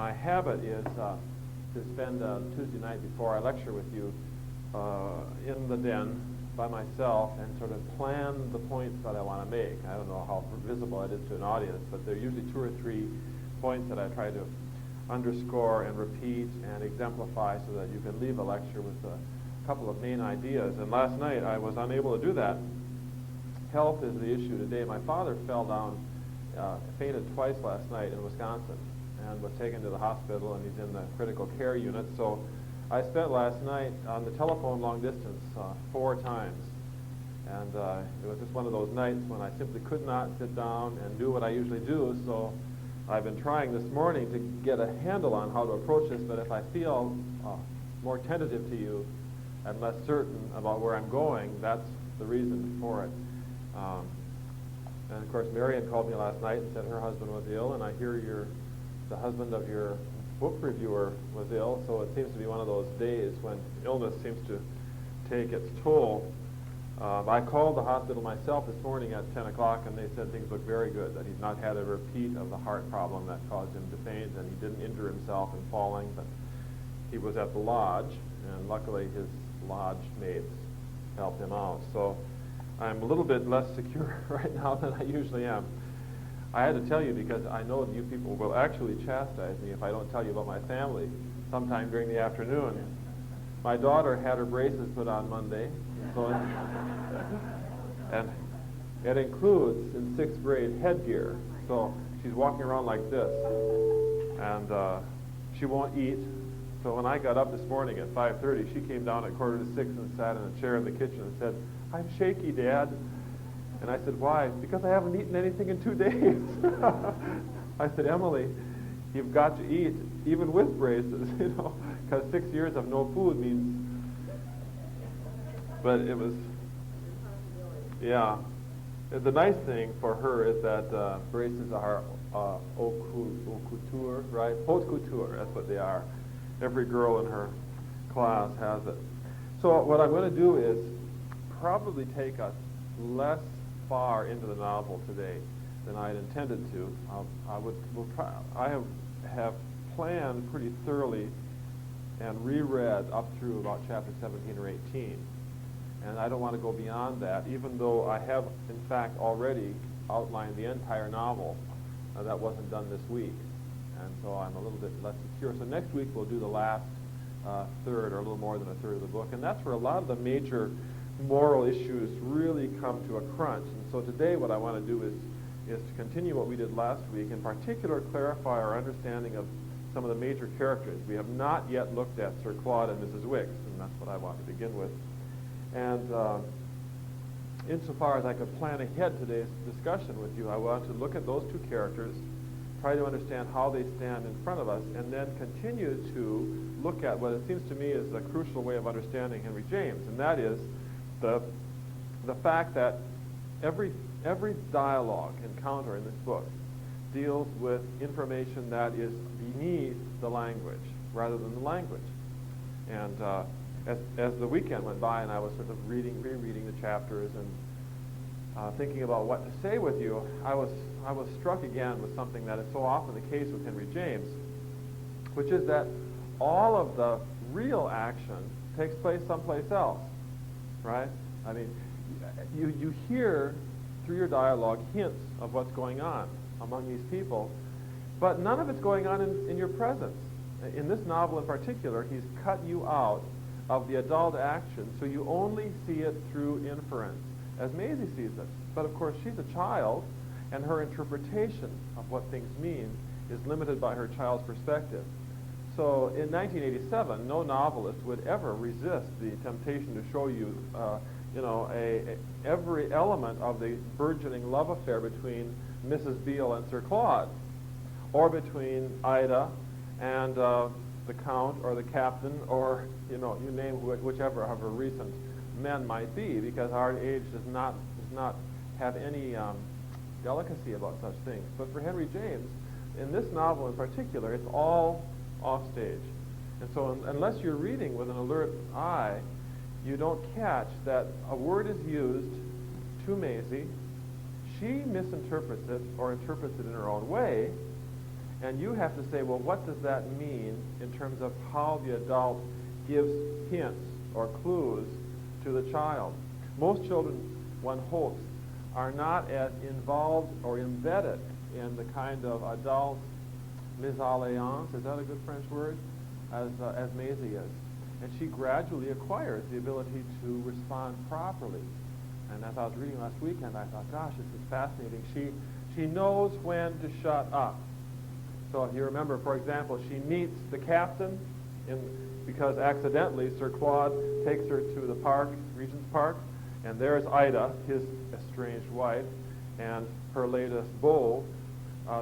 my habit is to spend Tuesday night before I lecture with you in the den by myself and sort of plan the points that I want to make. I don't know how visible it is to an audience, but there are usually 2 or 3 points that I try to underscore and repeat and exemplify so that you can leave a lecture with a couple of main ideas. And last night I was unable to do that. Health is the issue today. My father fell down, fainted twice last night in Wisconsin and was taken to the hospital, and he's in the critical care unit. So I spent last night on the telephone long distance 4 times. And it was just one of those nights when I simply could not sit down and do what I usually do. So I've been trying this morning to get a handle on how to approach this, but if I feel more tentative to you and less certain about where I'm going, that's the reason for it. And of course, Marion called me last night and said her husband was ill, and I hear the husband of your book reviewer was ill, so it seems to be one of those days when illness seems to take its toll. I called the hospital myself this morning at 10 o'clock, and they said things look very good, that he's not had a repeat of the heart problem that caused him to faint, and he didn't injure himself in falling, but he was at the lodge, and luckily his lodge mates helped him out. So I'm a little bit less secure right now than I usually am. I had to tell you because I know that you people will actually chastise me if I don't tell you about my family sometime during the afternoon. My daughter had her braces put on Monday, so and it includes, in 6th grade, headgear. So she's walking around like this, and she won't eat. So when I got up this morning at 5:30, she came down at 5:45 and sat in a chair in the kitchen and said, "I'm shaky, Dad." And I said, "Why?" "Because I haven't eaten anything in 2 days." I said, "Emily, you've got to eat, even with braces, because 6 years of no food means..." But it was, yeah. The nice thing for her is that braces are haute couture, right? Haute couture, that's what they are. Every girl in her class has it. So what I'm going to do is probably take us less far into the novel today than I had intended to. I have planned pretty thoroughly and reread up through about chapter 17 or 18. And I don't want to go beyond that, even though I have, in fact, already outlined the entire novel. That wasn't done this week. And so I'm a little bit less secure. So next week we'll do the last third, or a little more than a third of the book. And that's where a lot of the major moral issues really come to a crunch. And so today what I want to do is to continue what we did last week, in particular clarify our understanding of some of the major characters. We have not yet looked at Sir Claude and Mrs. Wicks, and that's what I want to begin with. And insofar as I could plan ahead today's discussion with you, I want to look at those 2 characters, try to understand how they stand in front of us, and then continue to look at what it seems to me is a crucial way of understanding Henry James, and that is the fact that every dialogue encounter in this book deals with information that is beneath the language rather than the language. And as the weekend went by and I was sort of rereading the chapters and thinking about what to say with you, I was struck again with something that is so often the case with Henry James, which is that all of the real action takes place someplace else, right? I mean, you hear through your dialogue hints of what's going on among these people, but none of it's going on in your presence. In this novel in particular, he's cut you out of the adult action, so you only see it through inference, as Maisie sees it. But of course, she's a child, and her interpretation of what things mean is limited by her child's perspective. So in 1987, no novelist would ever resist the temptation to show you, every element of the burgeoning love affair between Mrs. Beale and Sir Claude, or between Ida and the Count or the Captain, or you name whichever of her recent men might be, because our age does not have any delicacy about such things. But for Henry James, in this novel in particular, it's all offstage. And so unless you're reading with an alert eye, you don't catch that a word is used to Maisie, she misinterprets it or interprets it in her own way, And you have to say, well, what does that mean in terms of how the adult gives hints or clues to the child? Most children, one hopes, are not as involved or embedded in the kind of adult mésalliance, is that a good French word, as Maisie is. And she gradually acquires the ability to respond properly. And as I was reading last weekend, I thought, gosh, this is fascinating. She knows when to shut up. So if you remember, for example, she meets the captain because accidentally Sir Claude takes her to the park, Regent's Park, and there's Ida, his estranged wife, and her latest beau.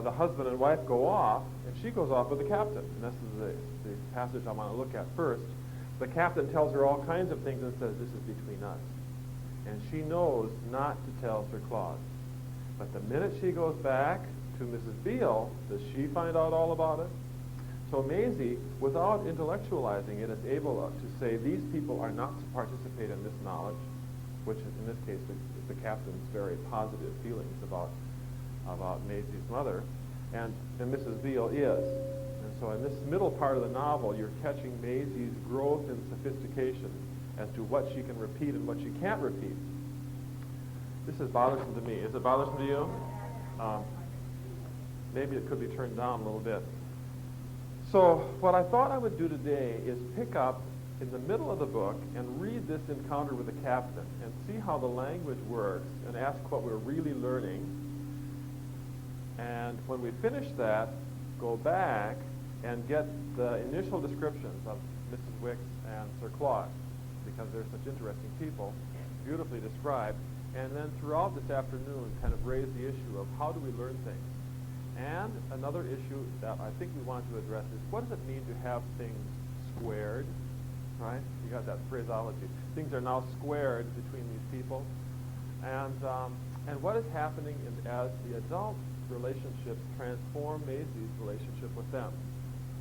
The husband and wife go off, and she goes off with the captain. And this is the passage I want to look at first. The captain tells her all kinds of things and says, this is between us. And she knows not to tell Sir Claude. But the minute she goes back to Mrs. Beale, does she find out all about it? So Maisie, without intellectualizing it, is able to say these people are not to participate in this knowledge, which is, in this case, the captain's very positive feelings about Maisie's mother, and Mrs. Beale is. And so in this middle part of the novel, you're catching Maisie's growth in sophistication as to what she can repeat and what she can't repeat. This is bothersome to me. Is it bothersome to you? Maybe it could be turned down a little bit. So what I thought I would do today is pick up in the middle of the book and read this encounter with the captain and see how the language works and ask what we're really learning. And when we finish that, go back and get the initial descriptions of Mrs. Wicks and Sir Claude, because they're such interesting people, beautifully described. And then throughout this afternoon, kind of raise the issue of how do we learn things. And another issue that I think we want to address is what does it mean to have things squared, right? You got that phraseology. Things are now squared between these people. And what is happening as the adult relationships transform Maisie's relationship with them,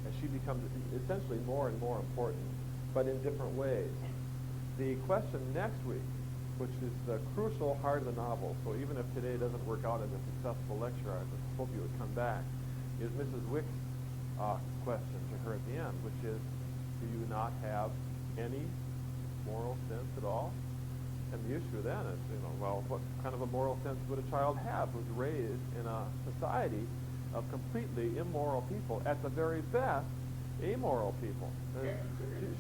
as she becomes essentially more and more important, but in different ways. The question next week, which is the crucial heart of the novel, so even if today doesn't work out as a successful lecture, I hope you would come back, is Mrs. Wick's question to her at the end, which is, do you not have any moral sense at all? And the issue then is, well, what kind of a moral sense would a child have who's raised in a society of completely immoral people, at the very best, amoral people?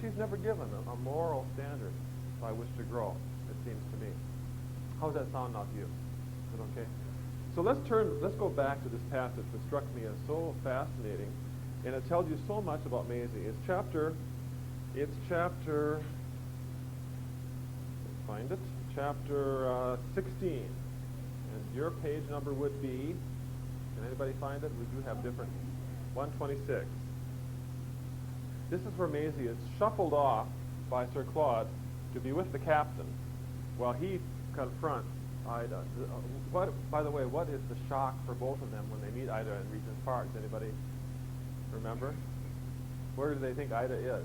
She's never given a moral standard by which to grow, it seems to me. How does that sound now to you? Is it okay? So let's go back to this passage that struck me as so fascinating, and it tells you so much about Maisie. It's chapter, find it, chapter 16. And your page number would be, can anybody find it? We do have different, 126. This is where Maisie is shuffled off by Sir Claude to be with the captain while he confronts Ida. By the way, what is the shock for both of them when they meet Ida in Regent's Park? Does anybody remember? Where do they think Ida is?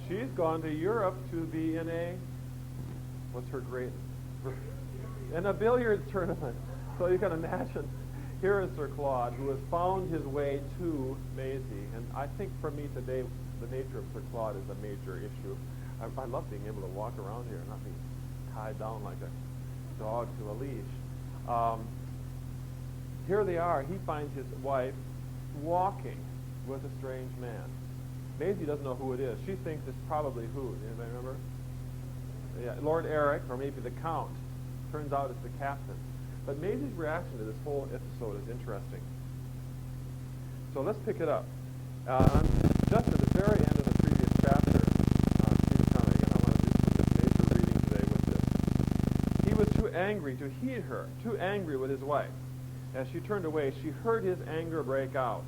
She's gone to Europe to be in in a billiards tournament. So you can imagine, here is Sir Claude, who has found his way to Maisie. And I think for me today, the nature of Sir Claude is a major issue. I love being able to walk around here and not be tied down like a dog to a leash. Here they are. He finds his wife walking with a strange man. Maisie doesn't know who it is. She thinks it's probably who? Anybody remember? Yeah, Lord Eric, or maybe the Count. Turns out it's the captain. But Maisie's reaction to this whole episode is interesting. So let's pick it up. Just at the very end of the previous chapter, Stephen Conway, again, I want to do some major reading today with this. He was too angry to heed her, too angry with his wife. As she turned away, she heard his anger break out.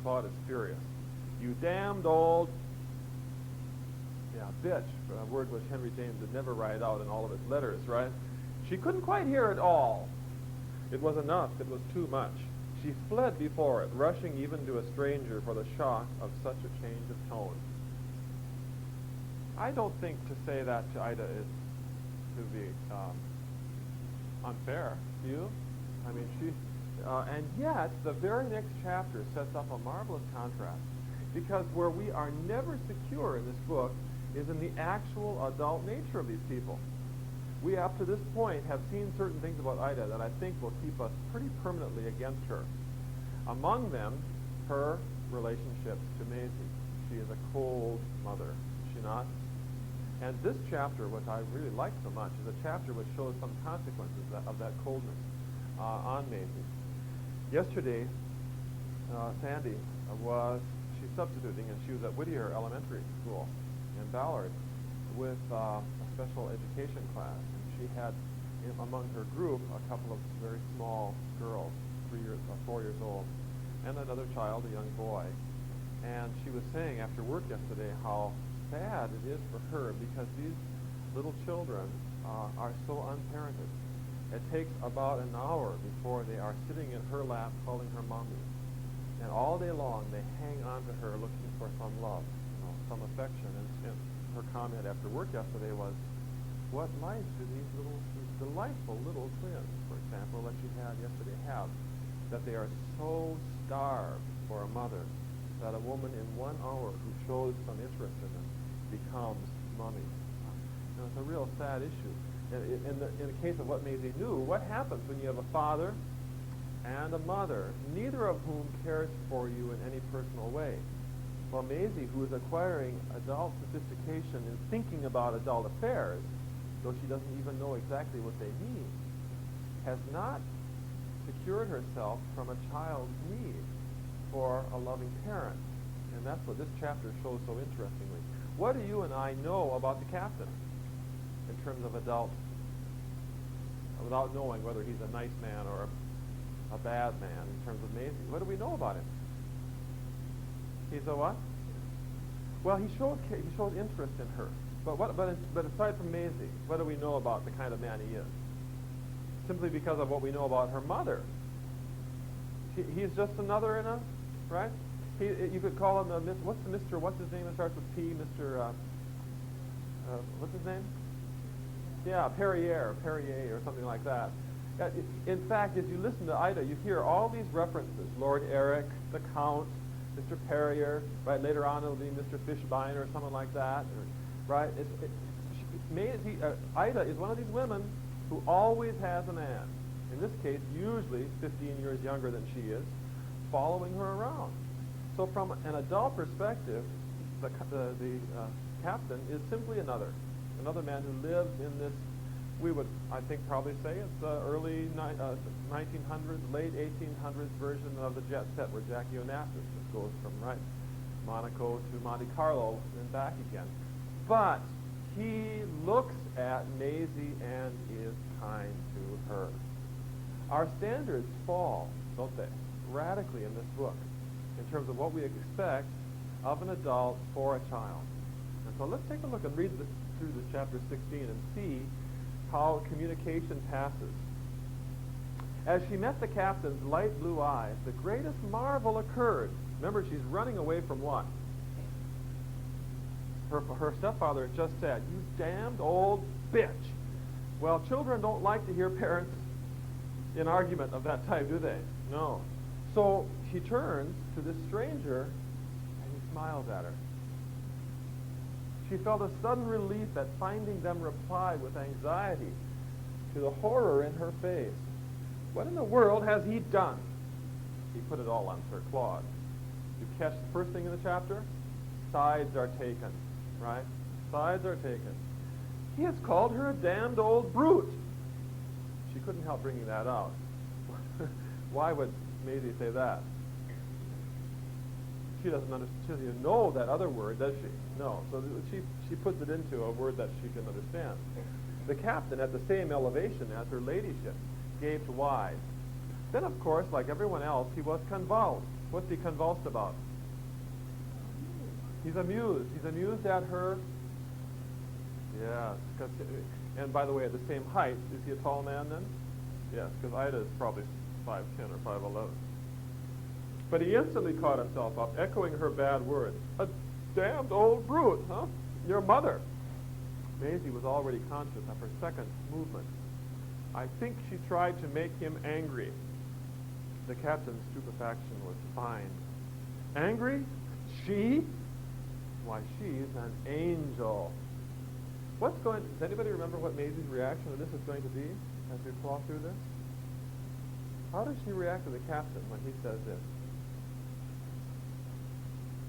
Claude is furious. You damned old, bitch, a word which Henry James would never write out in all of his letters, right? She couldn't quite hear it all. It was enough. It was too much. She fled before it, rushing even to a stranger for the shock of such a change of tone. I don't think to say that to Ida is to be unfair. Do you? I mean, And yet, the very next chapter sets up a marvelous contrast, because where we are never secure in this book is in the actual adult nature of these people. We, up to this point, have seen certain things about Ida that I think will keep us pretty permanently against her. Among them, her relationship to Maisie. She is a cold mother, is she not? And this chapter, which I really like so much, is a chapter which shows some consequences of that coldness on Maisie. Yesterday, Sandy she's substituting, and she was at Whittier Elementary School in Ballard with a special education class. And she had, among her group, a couple of very small girls, 4 years old, and another child, a young boy. And she was saying after work yesterday how sad it is for her because these little children are so unparented. It takes about an hour before they are sitting in her lap calling her mommy. And all day long they hang on to her looking for some love, some affection. And her comment after work yesterday was, what life do these delightful little twins, for example, that she had yesterday have, that they are so starved for a mother that a woman in 1 hour who shows some interest in them becomes mommy. It's a real sad issue. In the case of what Maisie knew, what happens when you have a father and a mother, neither of whom cares for you in any personal way? Well, Maisie, who is acquiring adult sophistication and thinking about adult affairs, though she doesn't even know exactly what they mean, has not secured herself from a child's need for a loving parent. And that's what this chapter shows so interestingly. What do you and I know about the captain in terms of adults, without knowing whether he's a nice man or a bad man in terms of Maisie? What do we know about him? He's a what? Well, he showed interest in her. But aside from Maisie, what do we know about the kind of man he is? Simply because of what we know about her mother. He's just another in a, right? You could call him what's his name that starts with P? What's his name? Yeah, Perrier or something like that. In fact, as you listen to Ida, you hear all these references: Lord Eric, the Count, Mr. Perrier. Right, later on it'll be Mr. Fishbein or someone like that. Right? Ida is one of these women who always has a man. In this case, usually 15 years younger than she is, following her around. So from an adult perspective, the captain is simply another man who lives in this, we would, I think, probably say it's early 1900s, late 1800s version of the jet set where Jackie Onassis just goes from, Monaco to Monte Carlo and back again. But he looks at Maisie and is kind to her. Our standards fall, don't they, radically in this book in terms of what we expect of an adult for a child. And so let's take a look and read through this chapter 16 and see how communication passes. As she met the captain's light blue eyes, the greatest marvel occurred. Remember, she's running away from what? Her stepfather had just said, "You damned old bitch." Well, children don't like to hear parents in argument of that type, do they? No. So she turns to this stranger and he smiles at her. She felt a sudden relief at finding them reply with anxiety to the horror in her face. What in the world has he done? He put it all on Sir Claude. You catch the first thing in the chapter? Sides are taken, right? Sides are taken. He has called her a damned old brute. She couldn't help bringing that out. Why would Maisie say that? She doesn't even know that other word, does she? No. So she puts it into a word that she can understand. The captain, at the same elevation as her ladyship, gaped wide. Then, of course, like everyone else, he was convulsed. What's he convulsed about? He's amused. He's amused at her. Yes. And by the way, at the same height, is he a tall man then? Yes, because Ida is probably 5'10" or 5'11". But he instantly caught himself up, echoing her bad words. A damned old brute, huh? Your mother. Maisie was already conscious of her second movement. I think she tried to make him angry. The captain's stupefaction was fine. Angry? She? Why, she's an angel. Does anybody remember what Maisie's reaction to this is going to be as we plow through this? How does she react to the captain when he says this?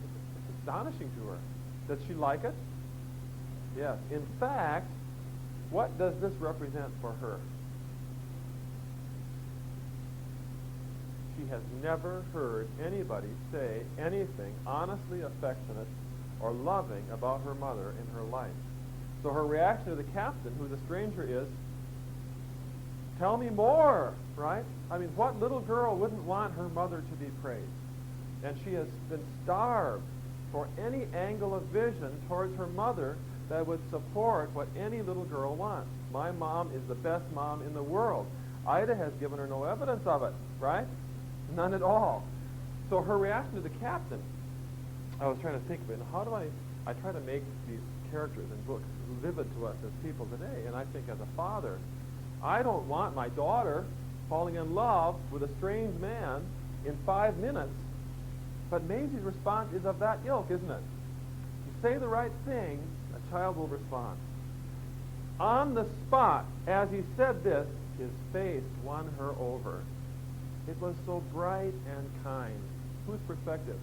It's astonishing to her. Does she like it? Yes. In fact, what does this represent for her? She has never heard anybody say anything honestly affectionate or loving about her mother in her life. So her reaction to the captain, who's a stranger, is, tell me more, right? I mean, what little girl wouldn't want her mother to be praised? And she has been starved for any angle of vision towards her mother that would support what any little girl wants. My mom is the best mom in the world. Ida has given her no evidence of it, right? None at all. So her reaction to the captain, I was trying to think of it, and how do I try to make these characters in books vivid to us as people today, and I think as a father, I don't want my daughter falling in love with a strange man in 5 minutes, but Maisie's response is of that ilk, isn't it? You say the right thing, a child will respond. On the spot, as he said this, his face won her over. It was so bright and kind. Whose perspective?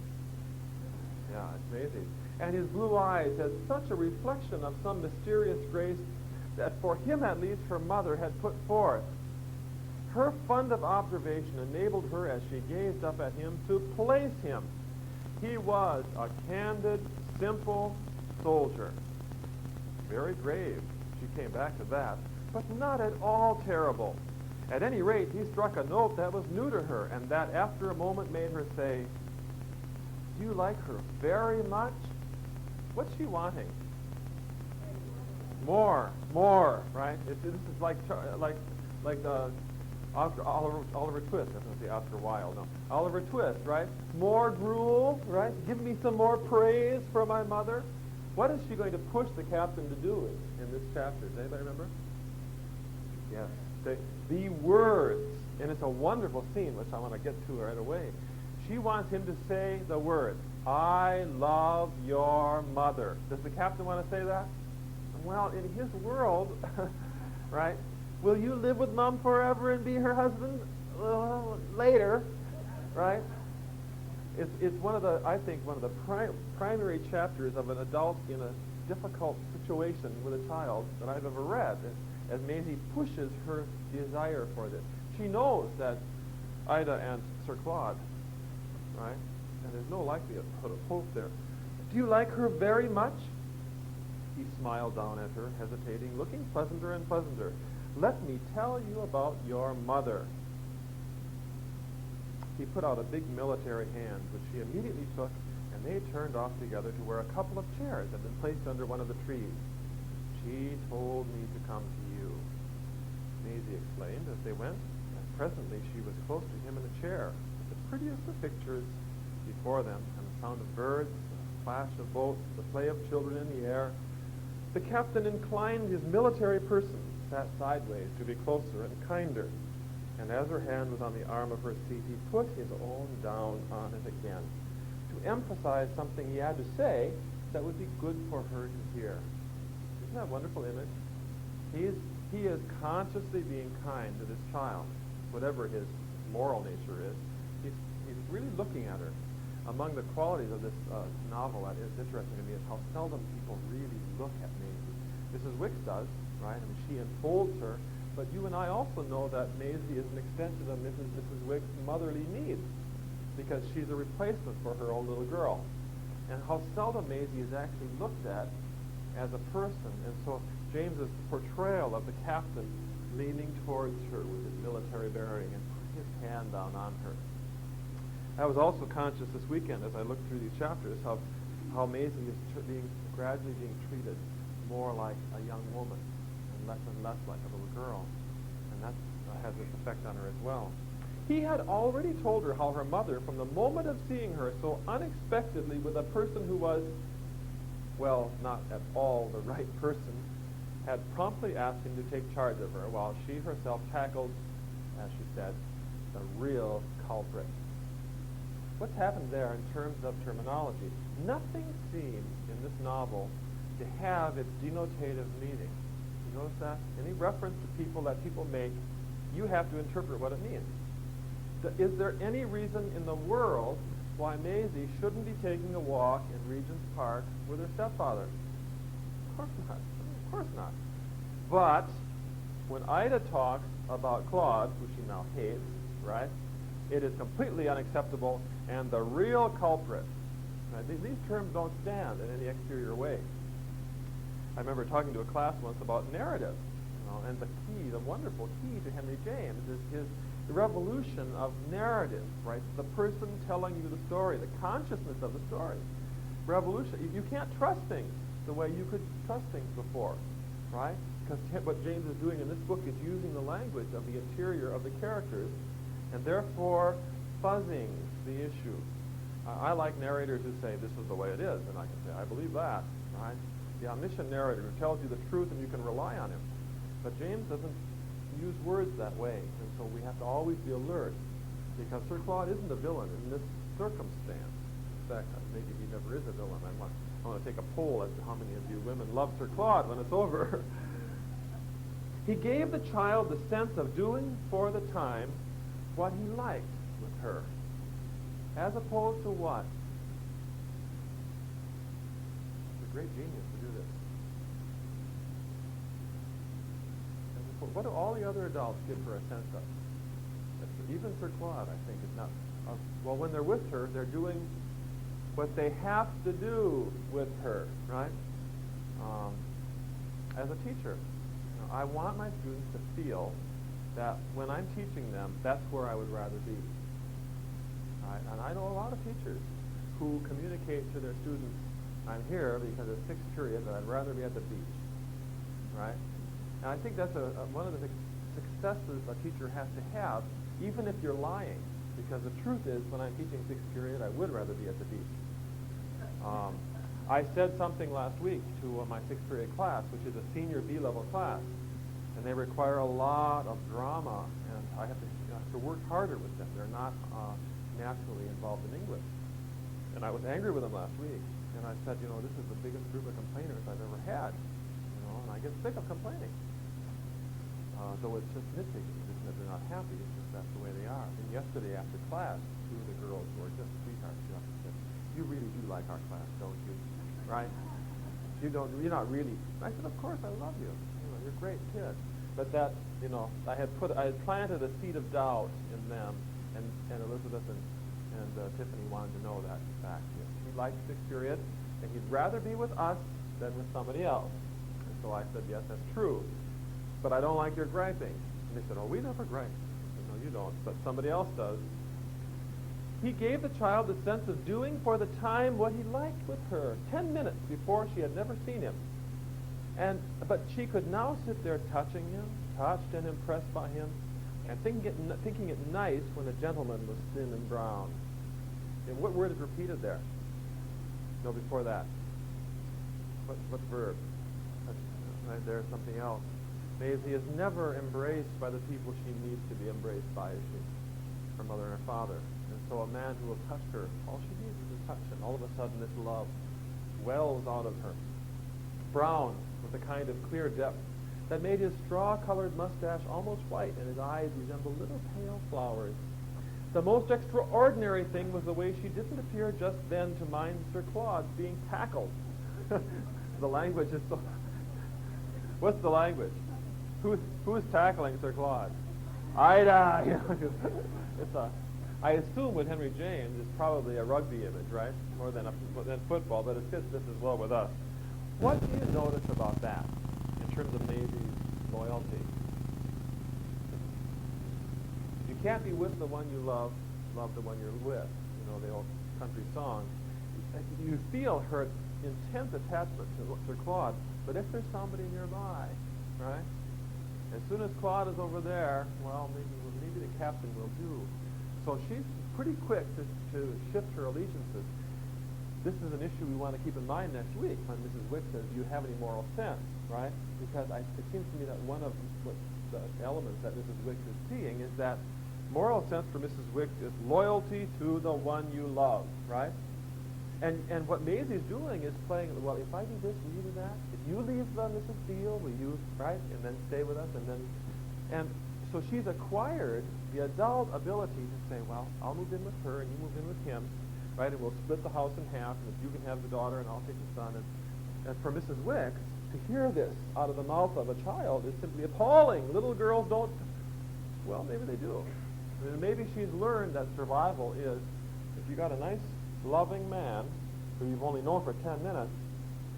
Yeah, it's Maisie's. And his blue eyes had such a reflection of some mysterious grace that for him at least her mother had put forth. Her fund of observation enabled her as she gazed up at him to place him. He was a candid, simple soldier. Very grave, she came back to that, but not at all terrible. At any rate, he struck a note that was new to her, and that after a moment made her say, do you like her very much? What's she wanting? More, right? This is like Oliver Twist. I was going to say Oscar Wilde. No, Oliver Twist, right? More gruel, right? Give me some more praise for my mother. What is she going to push the captain to do in this chapter? Does anybody remember? Yes. The words, and it's a wonderful scene, which I want to get to right away. She wants him to say the words, I love your mother. Does the captain want to say that? Well, in his world, right, will you live with Mom forever and be her husband? Later, right? It's one of the primary chapters of an adult in a difficult situation with a child that I've ever read, as Maisie pushes her desire for this. She knows that Ida and Sir Claude, right? And there's no likelihood of hope there. Do you like her very much? He smiled down at her, hesitating, looking pleasanter and pleasanter. Let me tell you about your mother. He put out a big military hand, which she immediately took, and they turned off together to where a couple of chairs had been placed under one of the trees. She told me to come to you, Maisie explained as they went, and presently she was close to him in a chair, with the prettiest of pictures before them, and the sound of birds, the flash of boats, the play of children in the air. The captain inclined his military person, sat sideways to be closer and kinder, and as her hand was on the arm of her seat, he put his own down on it again, to emphasize something he had to say that would be good for her to hear. Isn't that a wonderful image? He is consciously being kind to this child, whatever his moral nature is. He's really looking at her. Among the qualities of this novel that is interesting to me is how seldom people really look at Maisie. Mrs. Wicks does, right? I mean, she enfolds her, but you and I also know that Maisie is an extension of Mrs. Wicks' motherly needs, because she's a replacement for her own little girl. And how seldom Maisie is actually looked at as a person. And so James's portrayal of the captain leaning towards her with his military bearing and put his hand down on her. I was also conscious this weekend as I looked through these chapters how Maisie is gradually being treated more like a young woman and less like a little girl. And that has its effect on her as well. He had already told her how her mother, from the moment of seeing her so unexpectedly with a person who was, well, not at all the right person, had promptly asked him to take charge of her while she herself tackled, as she said, the real culprit. What's happened there in terms of terminology? Nothing seems in this novel to have its denotative meaning. You notice that? Any reference to people that people make, you have to interpret what it means. Is there any reason in the world why Maisie shouldn't be taking a walk in Regent's Park with her stepfather? Of course not. Of course not. But when Ida talks about Claude, who she now hates, right, it is completely unacceptable and the real culprit. Right? These terms don't stand in any exterior way. I remember talking to a class once about narrative, and the wonderful key to Henry James is his revolution of narrative, right? The person telling you the story, the consciousness of the story. Revolution. You can't trust things the way you could trust things before, right? Because what James is doing in this book is using the language of the interior of the characters, and therefore fuzzing the issue. I like narrators who say, this is the way it is, and I can say, I believe that, right? The omniscient narrator who tells you the truth and you can rely on him. But James doesn't use words that way, and so we have to always be alert, because Sir Claude isn't a villain in this circumstance. In fact, maybe he never is a villain. I want to take a poll as to how many of you women love Sir Claude when it's over. He gave the child the sense of doing for the time what he liked with her, as opposed to what? It's a great genius to do this. What do all the other adults give her a sense of? Even Sir Claude, I think, is not. Well, when they're with her, they're doing what they have to do with her, right? As a teacher, I want my students to feel that when I'm teaching them, that's where I would rather be. Right? And I know a lot of teachers who communicate to their students, I'm here because it's sixth period, but I'd rather be at the beach. Right? And I think that's one of the successes a teacher has to have, even if you're lying. Because the truth is, when I'm teaching sixth period, I would rather be at the beach. I said something last week to my sixth period class, which is a senior B-level class. And they require a lot of drama, and I have to work harder with them. They're not naturally involved in English. And I was angry with them last week. And I said, this is the biggest group of complainers I've ever had. And I get sick of complaining. Though it's just nitpicking. It's that they're not happy. It's just that's the way they are. And yesterday after class, two of the girls who are just sweethearts got up and said, you really do like our class, don't you? Right? You're not really. I said, of course, I love you. You're a great kid. But that, I had planted a seed of doubt in them, and Elizabeth and Tiffany wanted to know that fact. He liked sixth period, and he'd rather be with us than with somebody else. And so I said, yes, that's true. But I don't like your griping. And they said, oh, we never gripe. I said, no, you don't, but somebody else does. He gave the child the sense of doing for the time what he liked with her. 10 minutes before she had never seen him. But she could now sit there touching him, touched and impressed by him, and thinking it nice when a gentleman was thin and brown. And what word is repeated there? No, before that. What verb? Right there's something else. Maisie is never embraced by the people she needs to be embraced by, is she? Her mother and her father. And so a man who will touch her, all she needs is a touch, and all of a sudden this love wells out of her. Brown, with a kind of clear depth that made his straw-colored mustache almost white, and his eyes resembled little pale flowers. The most extraordinary thing was the way she didn't appear just then to mind Sir Claude being tackled. The language is so... What's the language? Who's tackling Sir Claude? Ida! I assume with Henry James it's probably a rugby image, right? More than football, but it fits this as well with us. What do you notice about that in terms of Maisie's loyalty? You can't be with the one you love the one you're with. The old country song. You feel her intense attachment to Sir Claude, but if there's somebody nearby, right? As soon as Claude is over there, well, maybe the captain will do. So she's pretty quick to shift her allegiances. This is an issue we want to keep in mind next week when Mrs. Wick says, do you have any moral sense, right? Because it seems to me that one of the elements that Mrs. Wick is seeing is that Moral sense for Mrs. Wicks is loyalty to the one you love, right? And what Maisie's doing is playing, well, if I do this, will you do that? If you leave Mrs. Beale, will you, right? And then stay with us, and so she's acquired the adult ability to say, well, I'll move in with her and you move in with him, right? And we'll split the house in half, and if you can have the daughter and I'll take the son. And for Mrs. Wicks, to hear this out of the mouth of a child is simply appalling. Little girls don't, well, maybe they do. I mean, maybe she's learned that survival is, if you got a nice, loving man who you've only known for 10 minutes,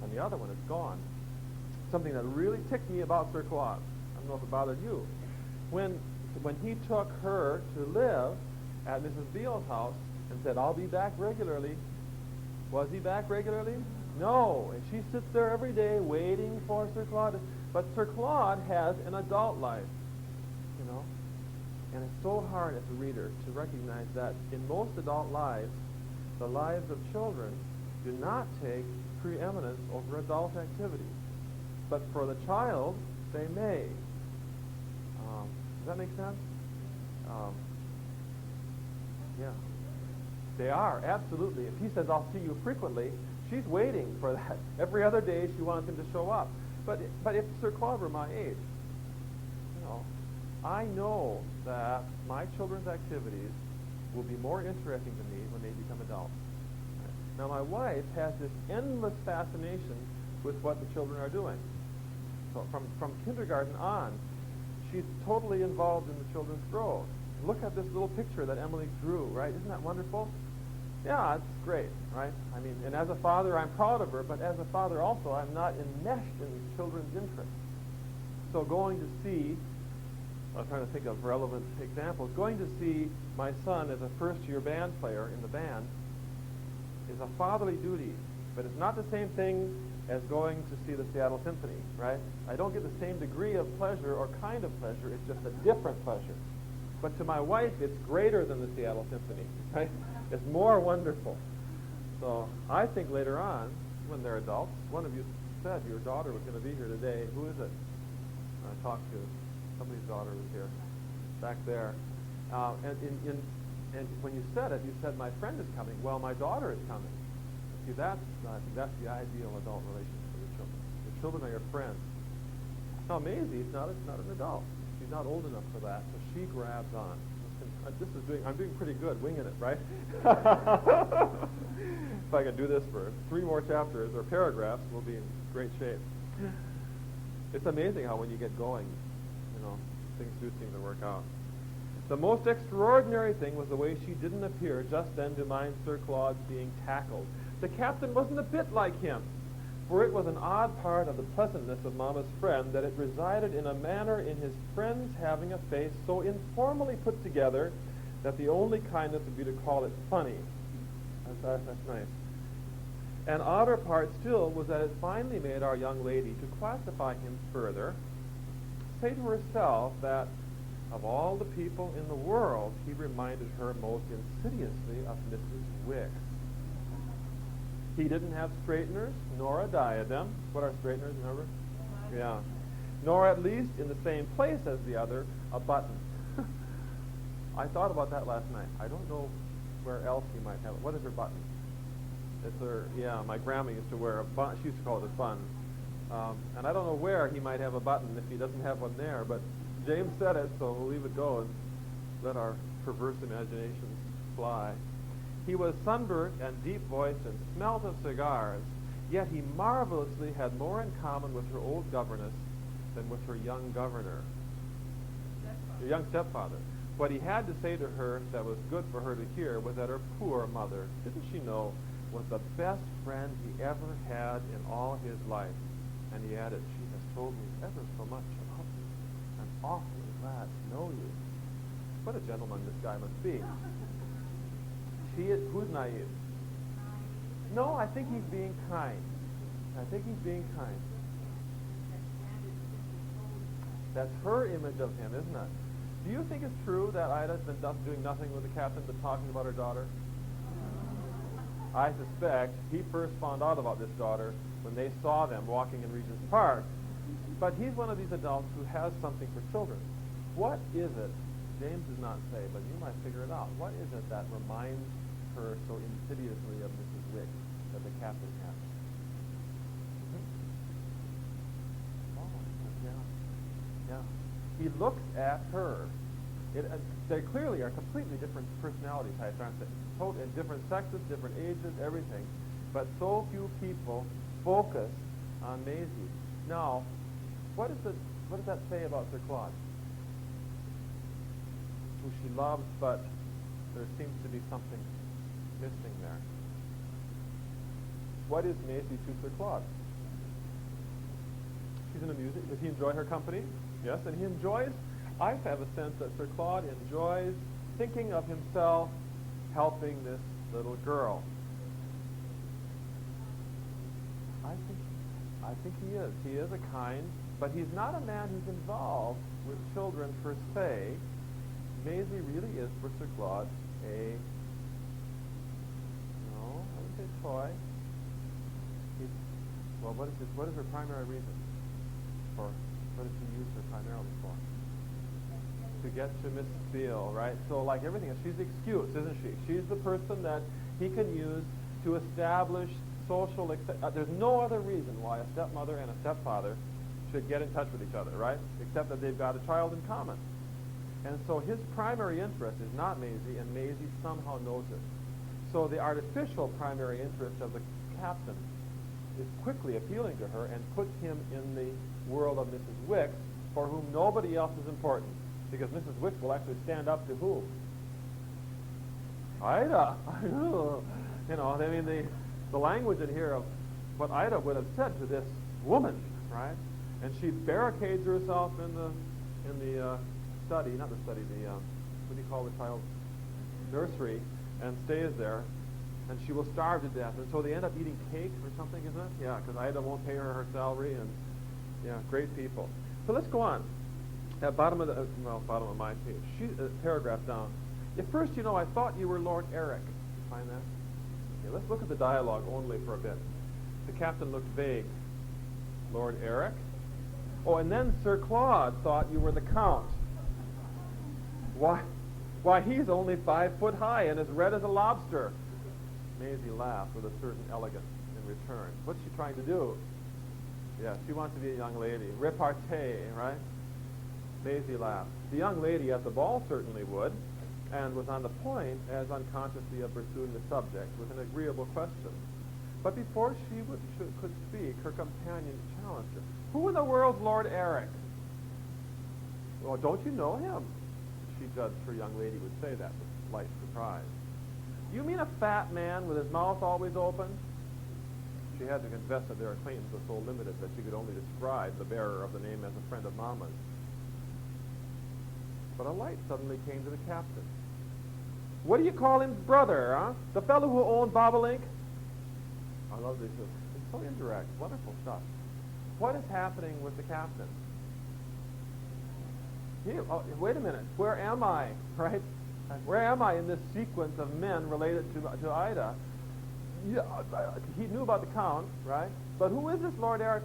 and the other one is gone. Something that really ticked me about Sir Claude, I don't know if it bothered you, when he took her to live at Mrs. Beale's house and said, I'll be back regularly. Was he back regularly? No. And she sits there every day waiting for Sir Claude. But Sir Claude has an adult life, you know. And it's so hard as a reader to recognize that in most adult lives, the lives of children do not take preeminence over adult activities. But for the child, they may. Does that make sense? Yeah. They are, absolutely. If he says, I'll see you frequently, she's waiting for that. Every other day she wants him to show up. But if Sir Claude were my age, you know, I know that my children's activities will be more interesting to me when they become adults. Now, my wife has this endless fascination with what the children are doing. So from kindergarten on, she's totally involved in the children's growth. Look at this little picture that Emily drew, right? Isn't that wonderful? Yeah, it's great, right? I mean, and as a father, I'm proud of her, but as a father also, I'm not enmeshed in children's interests. So going to see, I'm trying to think of relevant examples, going to see my son as a first-year band player in the band is a fatherly duty, but it's not the same thing as going to see the Seattle Symphony, right? I don't get the same degree of pleasure or kind of pleasure, it's just a different pleasure. But to my wife, it's greater than the Seattle Symphony, right? It's more wonderful. So I think later on, when they're adults, one of you said your daughter was going to be here today. Who is it? I talked to somebody's daughter was here, back there. And when you said it, you said, my friend is coming. Well, my daughter is coming. See, I think that's the ideal adult relationship for the children. The children are your friends. Now, Maisie is not an adult. She's not old enough for that, so she grabs on. I'm doing pretty good, winging it, right? If I can do this for 3 more chapters or paragraphs, we'll be in great shape. It's amazing how when you get going, you know, things do seem to work out. The most extraordinary thing was the way she didn't appear just then to mind Sir Claude's being tackled. The captain wasn't a bit like him, for it was an odd part of the pleasantness of Mama's friend that it resided in a manner in his friend's having a face so informally put together that the only kindness would be to call it funny. That's nice. An odder part still was that it finally made our young lady, to classify him further, say to herself that of all the people in the world, he reminded her most insidiously of Mrs. Wicks. He didn't have straighteners, nor a diadem. What are straighteners, remember? Yeah. Nor at least in the same place as the other, a button. I thought about that last night. I don't know where else he might have it. What is her button? It's her, yeah, my grandma used to wear a bun. She used to call it a bun. And I don't know where he might have a button if he doesn't have one there, but James said it, so we'll leave it go and let our perverse imaginations fly. He was sunburnt and deep-voiced and smelt of cigars, yet he marvelously had more in common with her old governess than with her young governor, her young stepfather. What he had to say to her that was good for her to hear was that her poor mother, didn't she know, was the best friend he ever had in all his life. And he added, she has told me ever so much about you. I'm awfully glad to know you. What a gentleman this guy must be. Who's naive? No, I think he's being kind. I think he's being kind. That's her image of him, isn't it? Do you think it's true that Ida's been doing nothing with the captain but talking about her daughter? I suspect he first found out about this daughter when they saw them walking in Regent's Park. But he's one of these adults who has something for children. What is it James does not say, but you might figure it out. What is it that reminds her so insidiously of Mrs. Wicks that the captain has? Oh, yeah. He looks at her. They clearly are completely different personality types, aren't they? Different sexes, different ages, everything. But so few people focus on Maisie. Now, what does that say about Sir Claude? Who she loves, but there seems to be something missing there. What is Maisie to Sir Claude? She's an amusing. Does he enjoy her company? Yes, and he enjoys. I have a sense that Sir Claude enjoys thinking of himself helping this little girl. I think he is. He is a kind, but he's not a man who's involved with children per se. Maisie really is for Sir Claude I wouldn't say toy. What is her primary reason for? What does he use her primarily for? To get to Miss Steele, right? So like everything else, she's the excuse, isn't she? She's the person that he can use to establish social there's no other reason why a stepmother and a stepfather should get in touch with each other, right? Except that they've got a child in common. And so his primary interest is not Maisie, and Maisie somehow knows it. So the artificial primary interest of the captain is quickly appealing to her and puts him in the world of Mrs. Wicks, for whom nobody else is important. Because Mrs. Wicks will actually stand up to whom? Ida. The language in here of what Ida would have said to this woman, right? And she barricades herself in the study, not the study, what do you call the child? Nursery, and stays there, and she will starve to death. And so they end up eating cake or something, isn't it? Yeah, because Ida won't pay her salary, and yeah, great people. So let's go on. At bottom of my page, paragraph down. At first, I thought you were Lord Eric. Find that? Okay, let's look at the dialogue only for a bit. The captain looked vague. Lord Eric? Oh, and then Sir Claude thought you were the Count. Why, he's only 5 foot high and as red as a lobster. Maisie laughed with a certain elegance in return. What's she trying to do? Yeah, she wants to be a young lady. Repartee, right? Maisie laughed. The young lady at the ball certainly would, and was on the point, as unconsciously, of pursuing the subject with an agreeable question. But before she could speak, her companion challenged her. Who in the world's Lord Eric? Well, don't you know him? She judged her young lady would say that with slight surprise. You mean a fat man with his mouth always open? She had to confess that their acquaintance was so limited that she could only describe the bearer of the name as a friend of Mamma's. But a light suddenly came to the captain. What do you call him, brother, huh? The fellow who owned Bobolink? I love this. It's so indirect. Wonderful stuff. What is happening with the captain? Wait a minute. Where am I, right? Where am I in this sequence of men related to Ida? He knew about the Count, right? But who is this Lord Eric?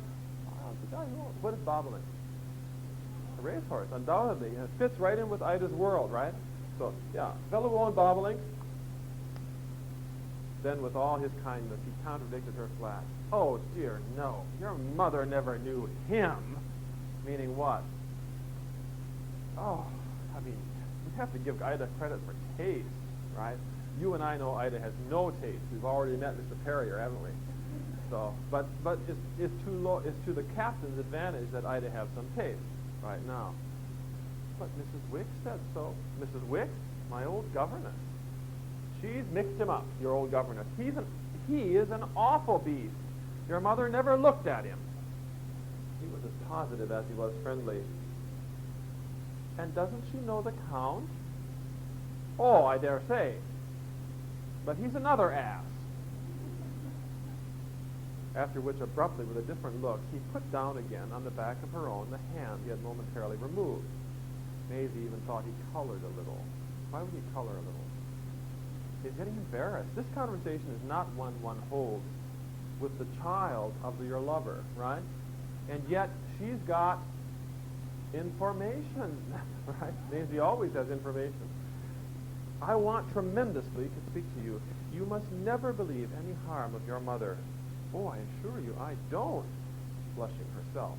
The guy who, what is Bobolink? A racehorse, undoubtedly. And it fits right in with Ida's world, right? So, yeah, fellow who owned Bobolink. Then, with all his kindness, he contradicted her flat. Oh, dear, no. Your mother never knew him. Meaning what? Oh, you have to give Ida credit for taste, right? You and I know Ida has no taste. We've already met Mr. Perrier, haven't we? So, but it's to the captain's advantage that Ida have some taste right now. But Mrs. Wicks said so. Mrs. Wicks, my old governess. She's mixed him up, your old governess. He is an awful beast. Your mother never looked at him. He was as positive as he was friendly. And doesn't she know the Count? Oh, I dare say. But he's another ass. After which, abruptly, with a different look, he put down again on the back of her own the hand he had momentarily removed. Maisie even thought he colored a little. Why would he color a little? He's getting embarrassed. This conversation is not one holds with the child of your lover, right? And yet she's got Information, right? Maisie always has information. I want tremendously to speak to you. You must never believe any harm of your mother. Oh, I assure you, I don't, blushing herself.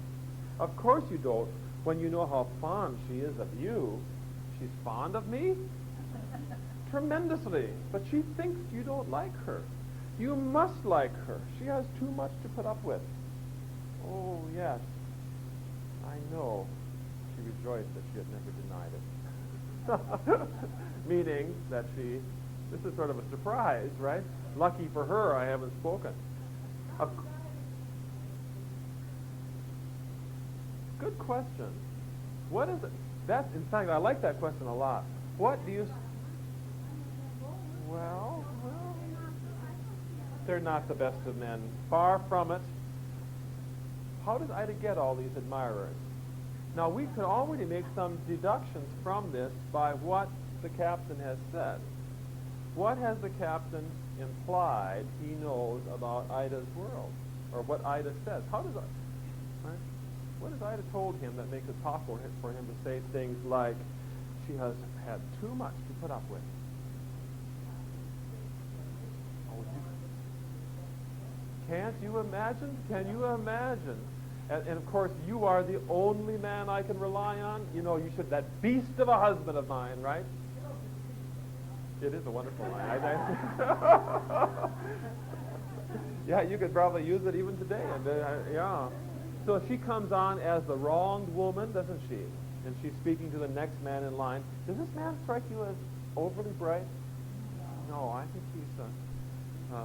Of course you don't, when you know how fond she is of you. She's fond of me? Tremendously. But she thinks you don't like her. You must like her. She has too much to put up with. Oh, yes. I know. She rejoiced that she had never denied it. Meaning that this is sort of a surprise, right? Lucky for her, I haven't spoken. Good question. What is it? In fact, I like that question a lot. What do you... Well, they're not the best of men. Far from it. How does Ida get all these admirers? Now, we could already make some deductions from this by what the captain has said. What has the captain implied he knows about Ida's world? Or what Ida says? How does right? What has Ida told him that makes it possible for him to say things like, she has had too much to put up with? Oh, can't you imagine? Can you imagine? And of course, you are the only man I can rely on. You know, that beast of a husband of mine, right? It is a wonderful line. Yeah, you could probably use it even today. And yeah. So she comes on as the wronged woman, doesn't she? And she's speaking to the next man in line. Does this man strike you as overly bright? No, I think he's...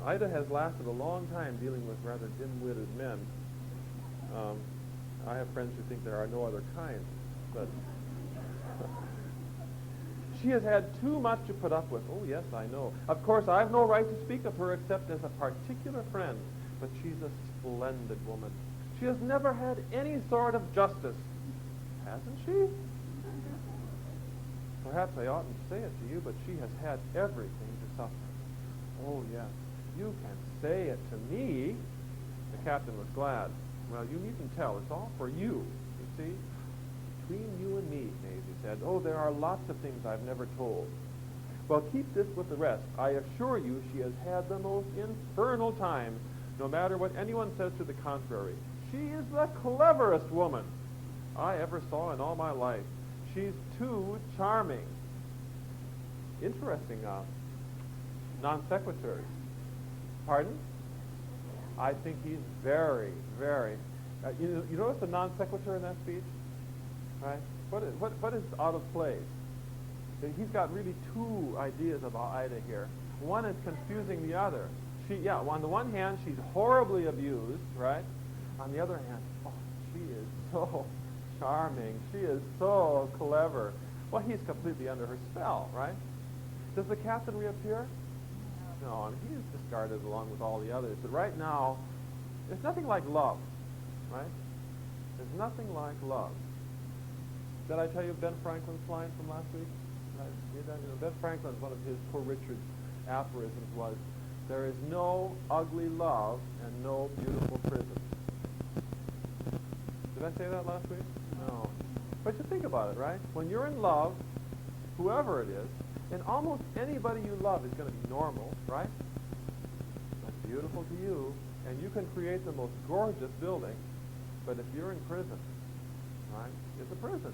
Ida has lasted a long time dealing with rather dim-witted men. I have friends who think there are no other kinds, but she has had too much to put up with. Oh, yes, I know. Of course, I have no right to speak of her except as a particular friend, but she's a splendid woman. She has never had any sort of justice, hasn't she? Perhaps I oughtn't to say it to you, but she has had everything to suffer. Oh, yes, you can say it to me. The captain was glad. Well, you needn't tell. It's all for you see. Between you and me, Maisie said. Oh, there are lots of things I've never told. Well, keep this with the rest. I assure you she has had the most infernal time, no matter what anyone says to the contrary. She is the cleverest woman I ever saw in all my life. She's too charming. Interesting non sequitur. Pardon? I think he's very, very... you notice the non sequitur in that speech? Right? What is out of place? He's got really two ideas about Ida here. One is confusing the other. On the one hand, she's horribly abused, right? On the other hand, oh, she is so charming. She is so clever. Well, he's completely under her spell, right? Does the captain reappear? No, I mean, he is discarded along with all the others. But right now, there's nothing like love, right? There's nothing like love. Did I tell you Ben Franklin's line from last week? Ben Franklin, one of his Poor Richard's aphorisms was, there is no ugly love and no beautiful prison. Did I say that last week? No. But you think about it, right? When you're in love, whoever it is, and almost anybody you love is going to be normal, right? That's beautiful to you, and you can create the most gorgeous building, but if you're in prison, right, it's a prison.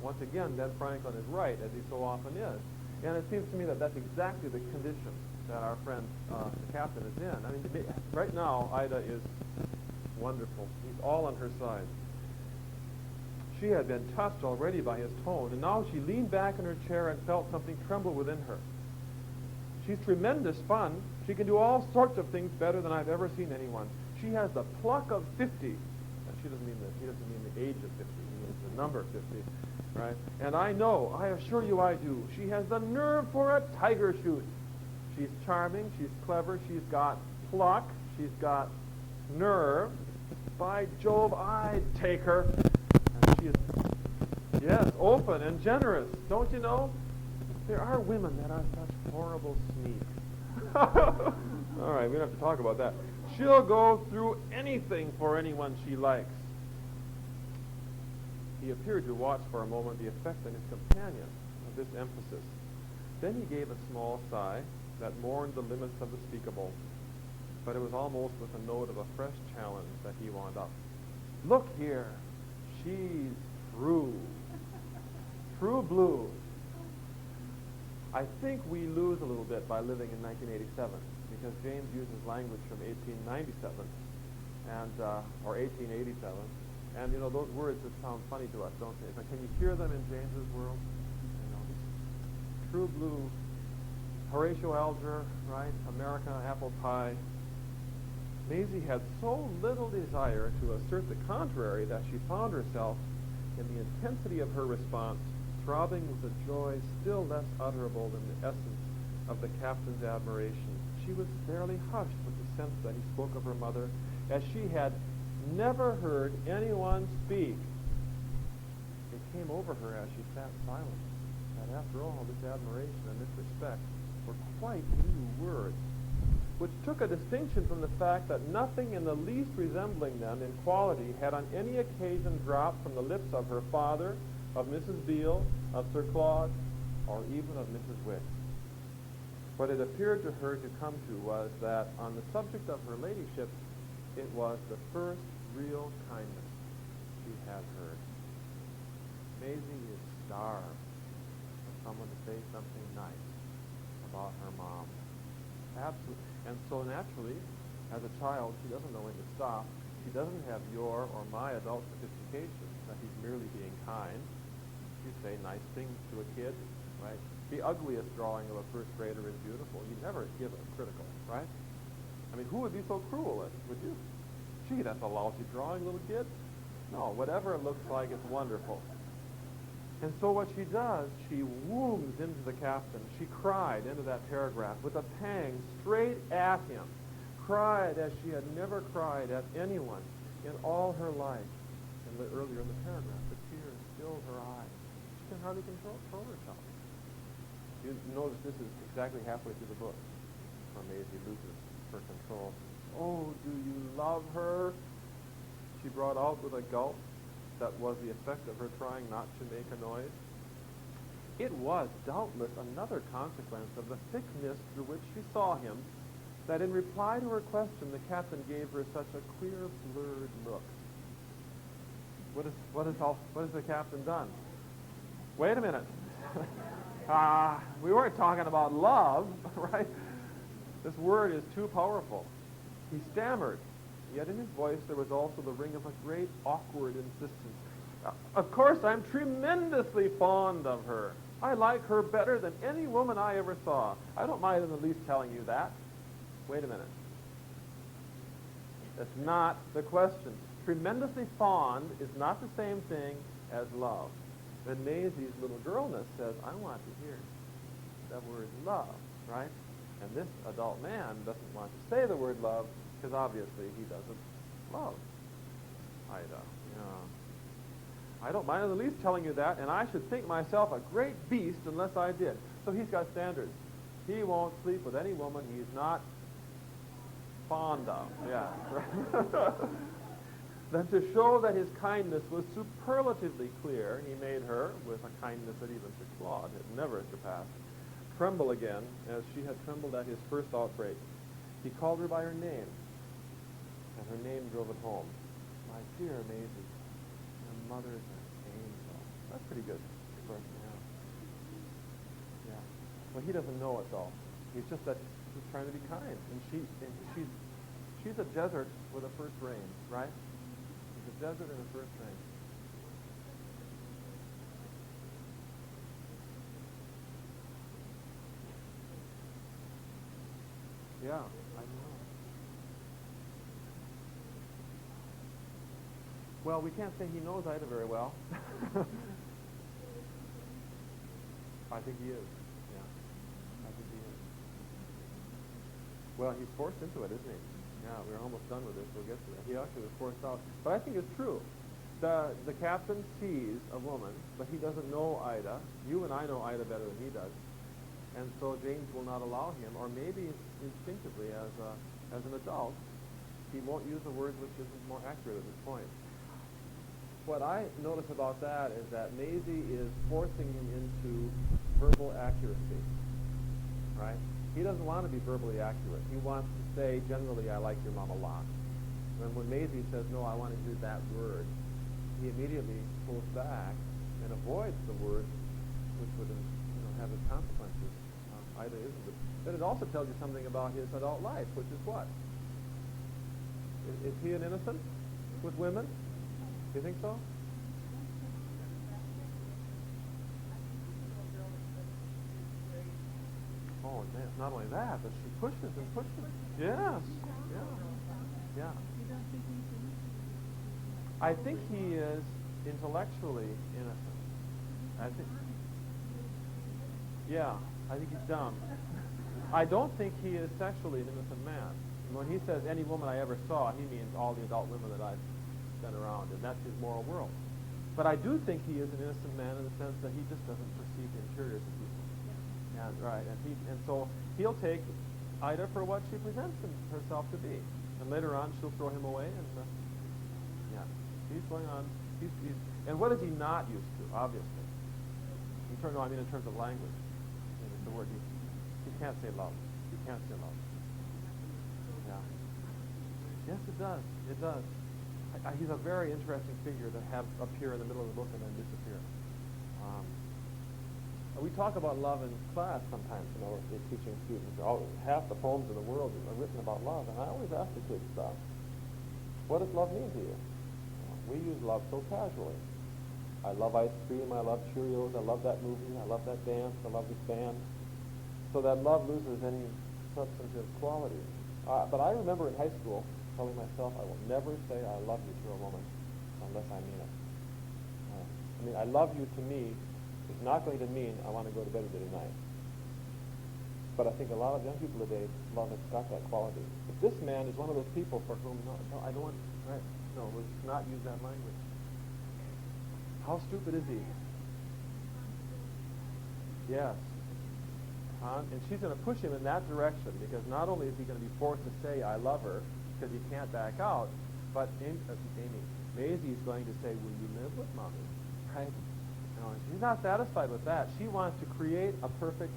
Once again, Ben Franklin is right, as he so often is. And it seems to me that that's exactly the condition that our friend, the captain, is in. I mean, right now, Ida is wonderful. He's all on her side. She had been touched already by his tone, and now she leaned back in her chair and felt something tremble within her. She's tremendous fun. She can do all sorts of things better than I've ever seen anyone. She has the pluck of 50. He doesn't mean the age of 50. He means the number 50, right? And I know, I assure you I do. She has the nerve for a tiger shoot. She's charming. She's clever. She's got pluck. She's got nerve. By Jove, I'd take her. And she is, yes, open and generous. Don't you know? There are women that are such horrible sneaks. All right, we don't have to talk about that. She'll go through anything for anyone she likes. He appeared to watch for a moment the effect on his companion of this emphasis. Then he gave a small sigh that mourned the limits of the speakable, but it was almost with a note of a fresh challenge that he wound up. Look here, she's true. True blue. I think we lose a little bit by living in 1987, because James uses language from 1897 and or 1887, and you know those words that sound funny to us, don't they? But can you hear them in James's world? You know, true blue, Horatio Alger, right? America, apple pie. Maisie had so little desire to assert the contrary that she found herself, in the intensity of her response, throbbing with a joy still less utterable than the essence of the captain's admiration. She was fairly hushed with the sense that he spoke of her mother as she had never heard anyone speak. It came over her as she sat silent that after all this admiration and this respect were quite new words, which took a distinction from the fact that nothing in the least resembling them in quality had on any occasion dropped from the lips of her father, of Mrs. Beale, of Sir Claude, or even of Mrs. Wicks. What it appeared to her to come to was that on the subject of her ladyship, it was the first real kindness she had heard. Maisie is starved for someone to say something nice about her mom. Absolutely. And so naturally, as a child, she doesn't know when to stop. She doesn't have your or my adult sophistication that he's merely being kind. You say nice things to a kid, right? The ugliest drawing of a first grader is beautiful. You never give a critical, right? I mean, who would be so cruel, would you? Gee, that's a lousy drawing, little kid. No, whatever it looks like, it's wonderful. And so what she does, she wombs into the captain. She cried into that paragraph with a pang straight at him. Cried as she had never cried at anyone in all her life. And earlier in the paragraph, the tears filled her eyes. She can hardly control herself. You notice this is exactly halfway through the book where Maisie loses her control. Oh, do you love her? She brought out with a gulp that was the effect of her trying not to make a noise. It was doubtless another consequence of the thick mist through which she saw him that in reply to her question the captain gave her such a queer blurred look. What has the captain done? Wait a minute. We weren't talking about love, right? This word is too powerful. He stammered. Yet in his voice there was also the ring of a great awkward insistence. Of course, I'm tremendously fond of her. I like her better than any woman I ever saw. I don't mind in the least telling you that. Wait a minute. That's not the question. Tremendously fond is not the same thing as love. And Maisie's little girlness says, I want to hear that word love, right? And this adult man doesn't want to say the word love because obviously he doesn't love Ida. Yeah. I don't mind in the least telling you that, and I should think myself a great beast unless I did. So he's got standards. He won't sleep with any woman he's not fond of. Yeah. Then to show that his kindness was superlatively clear, he made her, with a kindness that even Sir Claude had never surpassed, tremble again as she had trembled at his first outbreak. He called her by her name, and her name drove it home. My dear Maisie, your mother's an angel. That's pretty good expression, yeah. Well, he doesn't know it, though. He's just that he's trying to be kind, and she's a desert with a first rain, right? She's a desert and a first rain. Yeah, I know. Well, we can't say he knows Ida very well. I think he is. Yeah, I think he is. Well, he's forced into it, isn't he? Yeah, we're almost done with this. We'll get to that. He actually was forced out. But I think it's true. The captain sees a woman, but he doesn't know Ida. You and I know Ida better than he does. And so James will not allow him, or maybe instinctively as an adult, he won't use a word which isn't more accurate at this point. what I notice about that is that Maisie is forcing him into verbal accuracy, right? He doesn't want to be verbally accurate. He wants to say, generally, I like your mom a lot. And when Maisie says, no, I want to hear that word, he immediately pulls back and avoids the word which would have its consequences. Ida isn't it. But it also tells you something about his adult life, which is what? Is he an innocent with women? Do you think so? Oh, not only that, but she pushes and pushes. Yes. Yeah. I think he is intellectually innocent. I think he's dumb. I don't think he is sexually an innocent man. When he says any woman I ever saw, he means all the adult women that I've been around, and that's his moral world. But I do think he is an innocent man in the sense that he just doesn't perceive the interiors of people. And so he'll take Ida for what she presents herself to be, and later on she'll throw him away. And he's going on. And what is he not used to? Obviously, in terms of language. It's the word he can't say love. He can't say love. Yeah. Yes, it does. It does. He's a very interesting figure to have appear in the middle of the book and then disappear. We talk about love in class sometimes, we're teaching students. Half the poems in the world are written about love, and I always ask the kids, what does love mean to you? We use love so casually. I love ice cream, I love Cheerios, I love that movie, I love that dance, I love this band. So that love loses any substantive quality. But I remember in high school telling myself I will never say I love you to a woman unless I mean it. I love you to me is not going to mean I want to go to bed with you tonight. But I think a lot of young people today, love has got that quality. If this man is one of those people for whom, I don't want, right, no, let's not use that language. How stupid is he? Yes. And she's going to push him in that direction, because not only is he going to be forced to say, I love her, because he can't back out, but Maisie is going to say, will you live with Mommy? Right? She's not satisfied with that. She wants to create a perfect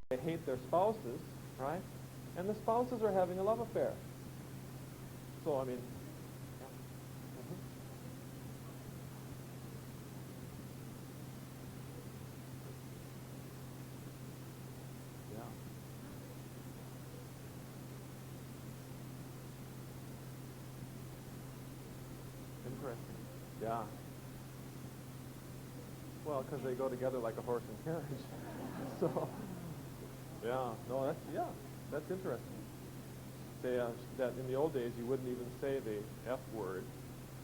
They hate their spouses, right? And the spouses are having a love affair. So, yeah. Yeah. Interesting. Yeah. Well, because they go together like a horse and carriage. So... that's interesting. That in the old days you wouldn't even say the F word.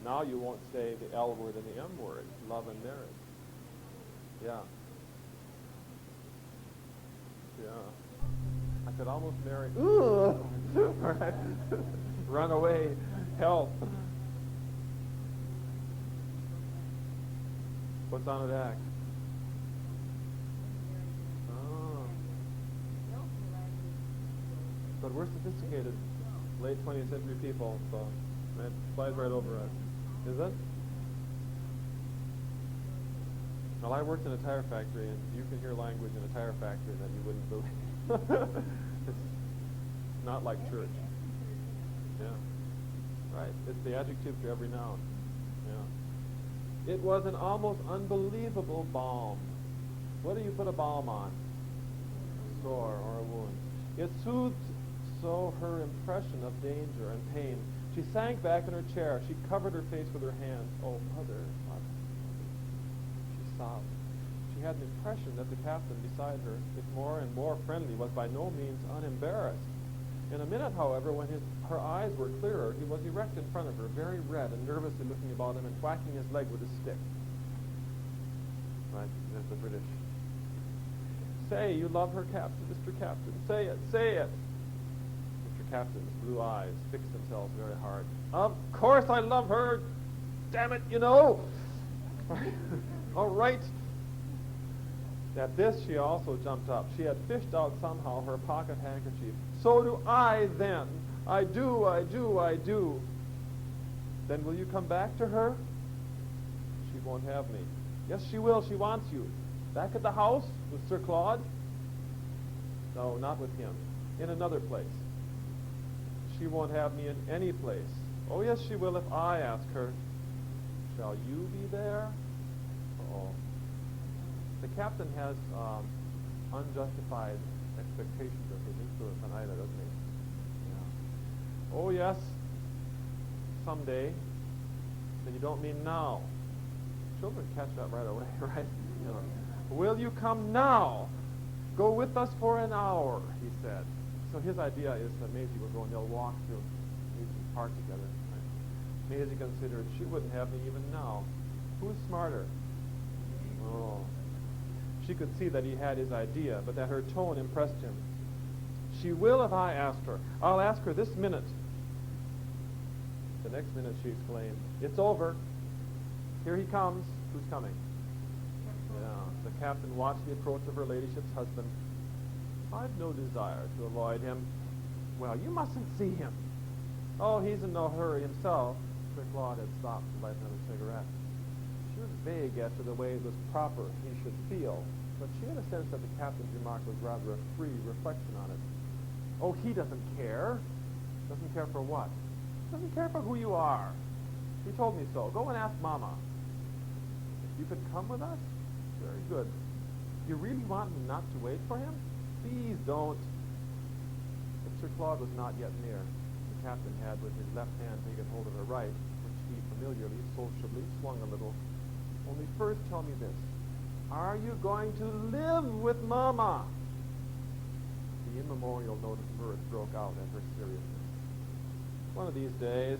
Now you won't say the L word and the M word. Love and marriage. Yeah. I could almost marry. Right? Run away. Help. What's on the deck? But we're sophisticated, late 20th century people, so it flies right over us. Is it? Well, I worked in a tire factory, and you can hear language in a tire factory that you wouldn't believe. It's not like church. Yeah. Right. It's the adjective to every noun. Yeah. It was an almost unbelievable balm. What do you put a balm on? A sore or a wound. It soothed so her impression of danger and pain. She sank back in her chair. She covered her face with her hands. Oh, mother. She sobbed. She had the impression that the captain beside her, if more and more friendly, was by no means unembarrassed. In a minute, however, when her eyes were clearer, he was erect in front of her, very red and nervously looking about him and whacking his leg with a stick. Right, there's the British. Say you love her, Captain, Mr. Captain. Say it, say it. Mr. Captain's blue eyes fixed themselves very hard. Of course I love her. Damn it, you know. All right. At this, she also jumped up. She had fished out somehow her pocket handkerchief. So do I, then. I do, I do, I do. Then will you come back to her? She won't have me. Yes, she will. She wants you. Back at the house with Sir Claude? No, not with him. In another place. She won't have me in any place. Oh, yes, she will if I ask her. Shall you be there? Uh-oh. The captain has unjustified expectations of his influence on Ida, doesn't he? Yeah. Oh, yes, someday. Then you don't mean now. Children catch that right away, right? You know. Will you come now? Go with us for an hour, he said. So his idea is that Maisie will go and they'll walk through Maisie Park together. Right? Maisie considered she wouldn't have me even now. Who's smarter? Oh. She could see that he had his idea, but that her tone impressed him. She will if I ask her. I'll ask her this minute. The next minute she exclaimed, it's over. Here he comes. Who's coming? Yeah. The captain watched the approach of her ladyship's husband. I've no desire to avoid him. Well, you mustn't see him. Oh, he's in no hurry himself. Sir Claude had stopped to light another cigarette. She was vague as to the way it was proper he should feel, but she had a sense that the captain's remark was rather a free reflection on it. Oh, he doesn't care. Doesn't care for what? Doesn't care for who you are. He told me so. Go and ask Mama. If you could come with us? Very good. You really want me not to wait for him? Please don't. But Sir Claude was not yet near. The captain had with his left hand taken hold of her right, which he familiarly, sociably swung a little. Only first tell me this. Are you going to live with Mama? The immemorial note of mirth broke out at her seriousness. One of these days.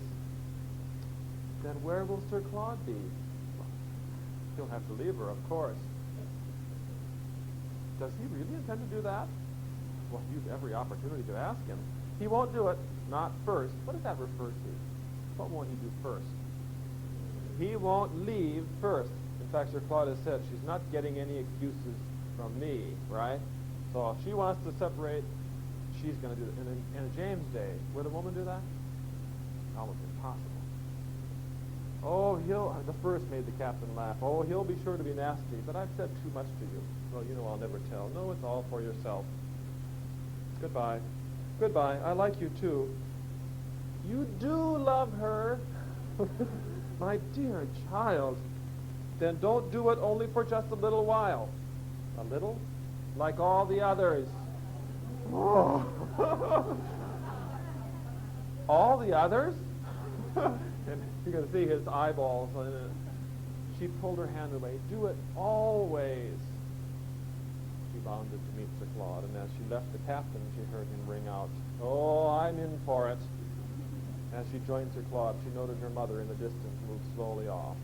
Then where will Sir Claude be? Well, he'll have to leave her, of course. Does he really intend to do that? Well, you've every opportunity to ask him. He won't do it. Not first. What does that refer to? What won't he do first? He won't leave first. In fact, Sir Claude has said she's not getting any excuses from me, right? So if she wants to separate, she's going to do it. In a James Day, would a woman do that? Almost impossible. Oh, the first made the captain laugh. Oh, he'll be sure to be nasty, but I've said too much to you. Well, you know I'll never tell. No, it's all for yourself. Goodbye. Goodbye. I like you too. You do love her. My dear child. Then don't do it only for just a little while. A little? Like all the others. Oh. All the others? And you can see his eyeballs. She pulled her hand away. Do it always. She bounded to meet Sir Claude, and as she left the captain, she heard him ring out, "Oh, I'm in for it." As she joined Sir Claude, she noted her mother in the distance move slowly off,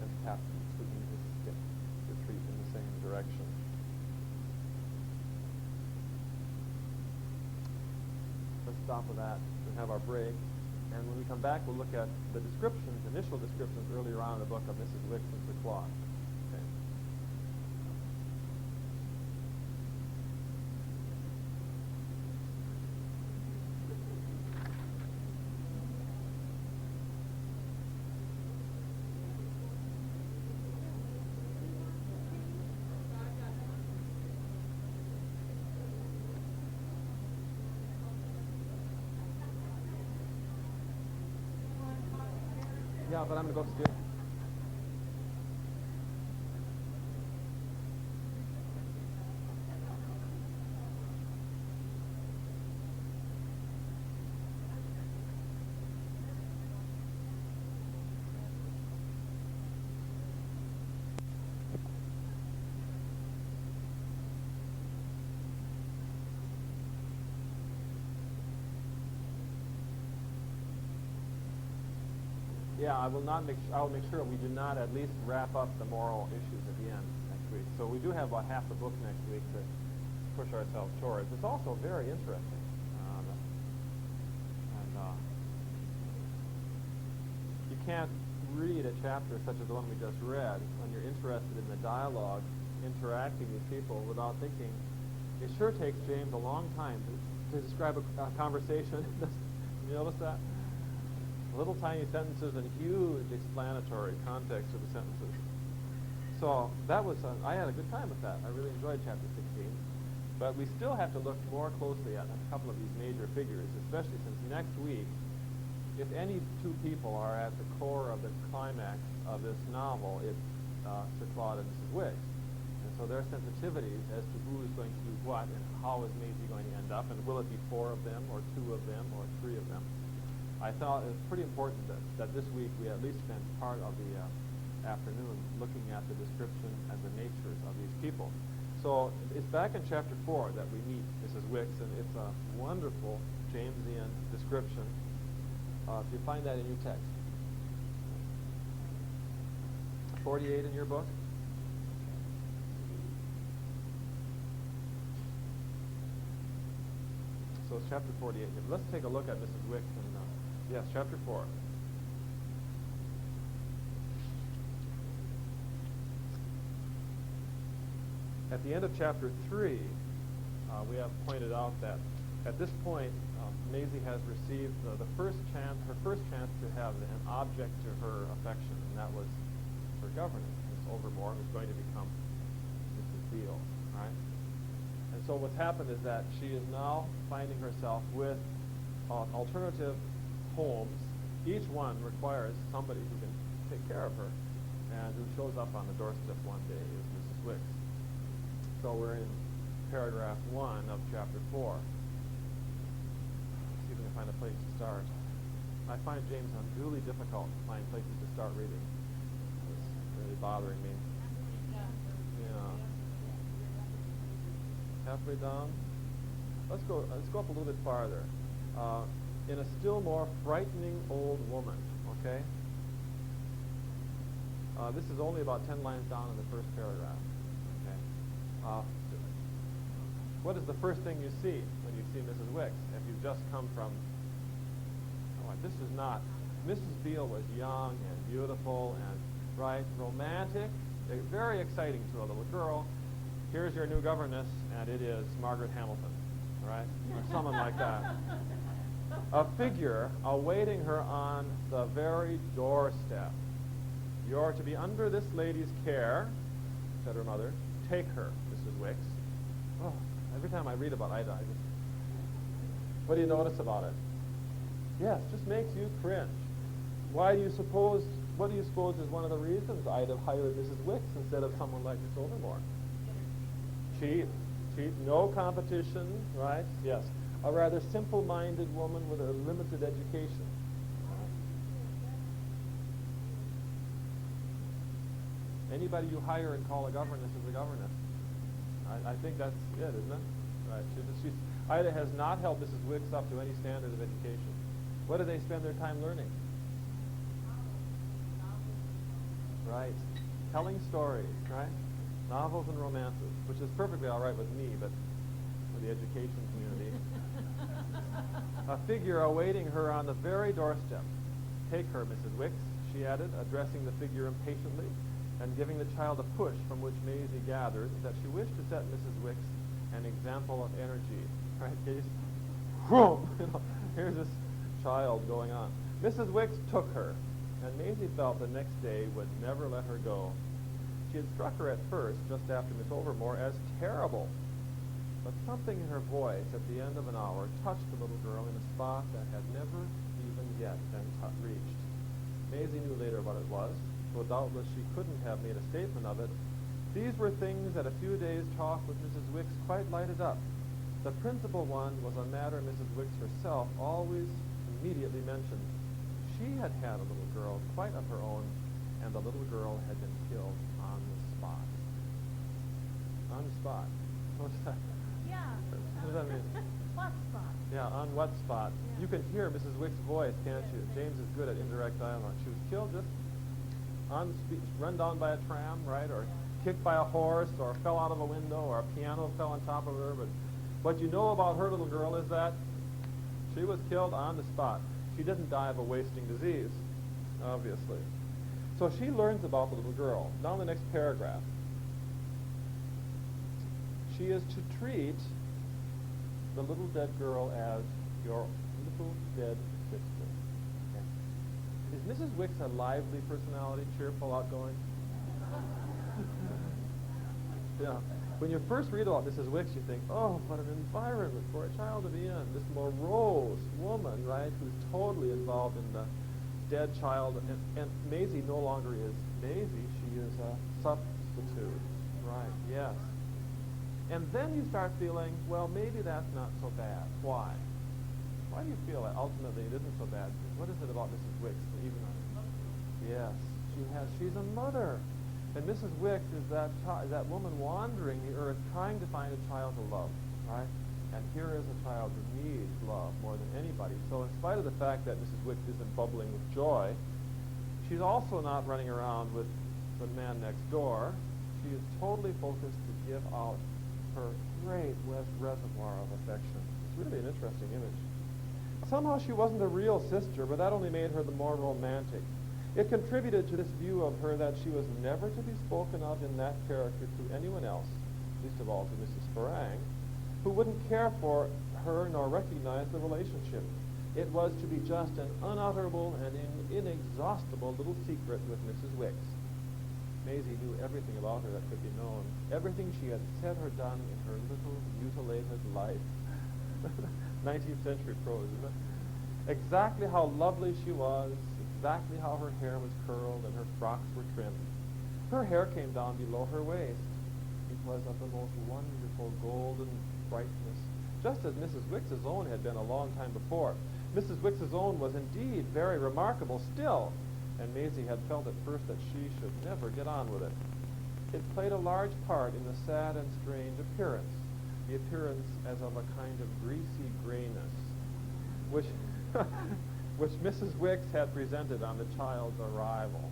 and the captain, swinging his stick, retreat in the same direction. Let's stop with that and have our break. And when we come back, we'll look at the descriptions, initial descriptions earlier on in the book of Mrs. Wicks and Sir Claude. Okay. Yeah, but I'm going to go upstairs. yeah, I will make sure we do not at least wrap up the moral issues at the end next week. So we do have about half the book next week to push ourselves towards. It's also very interesting. You can't read a chapter such as the one we just read when you're interested in the dialogue, interacting with people without thinking. It sure takes James a long time to describe a conversation. You notice that? Little tiny sentences and huge explanatory context of the sentences. So that was, I had a good time with that. I really enjoyed chapter 16. But we still have to look more closely at a couple of these major figures, especially since next week, if any two people are at the core of the climax of this novel, it's Sir Claude and Mrs. Wicks. And so their sensitivities as to who is going to do what and how is Maisie going to end up, and will it be 4 of them, or 2 of them, or 3 of them. I thought it was pretty important that this week we at least spent part of the afternoon looking at the description and the natures of these people. So it's back in chapter 4 that we meet Mrs. Wicks, and it's a wonderful Jamesian description. If you find that in your text. 48 in your book. So it's chapter 48. Let's take a look at Mrs. Wicks. Yes, chapter 4. At the end of chapter 3, we have pointed out that at this point, Maisie has received her first chance to have an object to her affection, and that was her governess, Miss Overmore, who's going to become Mrs. Beale, right? And so what's happened is that she is now finding herself with alternative homes. Each one requires somebody who can take care of her, and who shows up on the doorstep one day is Mrs. Wicks. So we're in paragraph 1 of chapter 4. See if we can find a place to start. I find James unduly difficult to find places to start reading. It's really bothering me. Yeah. Halfway down. Let's go up a little bit farther. In a still more frightening old woman. Okay. This is only about 10 lines down in the first paragraph. Okay. What is the first thing you see when you see Mrs. Wicks? If you've just come from, this is not, Mrs. Beale was young and beautiful and, right, romantic, very exciting to a little girl. Here's your new governess, and it is Margaret Hamilton, right, or someone like that. A figure awaiting her on the very doorstep. You're to be under this lady's care, said her mother. Take her, Mrs. Wicks. Oh, every time I read about Ida, what do you notice about it? Yes, just makes you cringe. What do you suppose is one of the reasons Ida hired Mrs. Wicks instead of someone like Miss Overmore? Cheap, no competition, right? Yes, a rather simple-minded woman with a limited education. Anybody you hire and call a governess is a governess. I think that's it, isn't it? Right. Ida has not held Mrs. Wicks up to any standard of education. What do they spend their time learning? Right. Telling stories, right? Novels and romances, which is perfectly all right with me, but for the education community. A figure awaiting her on the very doorstep. Take her, Mrs. Wicks, she added, addressing the figure impatiently, and giving the child a push from which Maisie gathered that she wished to set Mrs. Wicks an example of energy. Right, Case? Whoom! Here's this child going on. Mrs. Wicks took her, and Maisie felt the next day would never let her go. She had struck her at first, just after Miss Overmore, as terrible. But something in her voice at the end of an hour touched the little girl in a spot that had never even yet been reached. Maisie knew later what it was, though doubtless she couldn't have made a statement of it. These were things that a few days' talk with Mrs. Wicks quite lighted up. The principal one was a matter Mrs. Wicks herself always immediately mentioned. She had had a little girl quite of her own, and the little girl had been killed on the spot. On the spot. What's that? Yeah. What does that mean? What spot? Yeah, on what spot? Yeah. You can hear Mrs. Wick's voice, can't you? James is good at indirect dialogue. She was killed just on the speech, run down by a tram, right? Or kicked by a horse, or fell out of a window, or a piano fell on top of her. But what you know about her little girl is that she was killed on the spot. She didn't die of a wasting disease, obviously. So she learns about the little girl. Now in the next paragraph. She is to treat the little dead girl as your little dead sister. Okay. Is Mrs. Wicks a lively personality, cheerful, outgoing? Yeah. When you first read about Mrs. Wicks, you think, oh, what an environment for a child to be in. This morose woman, right, who's totally involved in the dead child. And Maisie no longer is Maisie. She is a substitute. Right, yes. And then you start feeling, well, maybe that's not so bad. Why? Why do you feel that ultimately it isn't so bad? What is it about Mrs. Wicks that even... Yes, she's a mother. And Mrs. Wicks is that woman wandering the earth trying to find a child to love, right? And here is a child who needs love more than anybody. So in spite of the fact that Mrs. Wicks isn't bubbling with joy, she's also not running around with the man next door. She is totally focused to give out her great reservoir of affection. It's really an interesting image. Somehow she wasn't a real sister, but that only made her the more romantic. It contributed to this view of her that she was never to be spoken of in that character to anyone else, least of all to Mrs. Farang, who wouldn't care for her nor recognize the relationship. It was to be just an unutterable and inexhaustible little secret with Mrs. Wicks. Maisie knew everything about her that could be known, everything she had said or done in her little mutilated life. 19th century prose, isn't it? Exactly how lovely she was, exactly how her hair was curled and her frocks were trimmed. Her hair came down below her waist. It was of the most wonderful golden brightness, just as Mrs. Wicks's own had been a long time before. Mrs. Wicks's own was indeed very remarkable still, and Maisie had felt at first that she should never get on with it. It played a large part in the sad and strange appearance, the appearance as of a kind of greasy grayness, which Mrs. Wicks had presented on the child's arrival.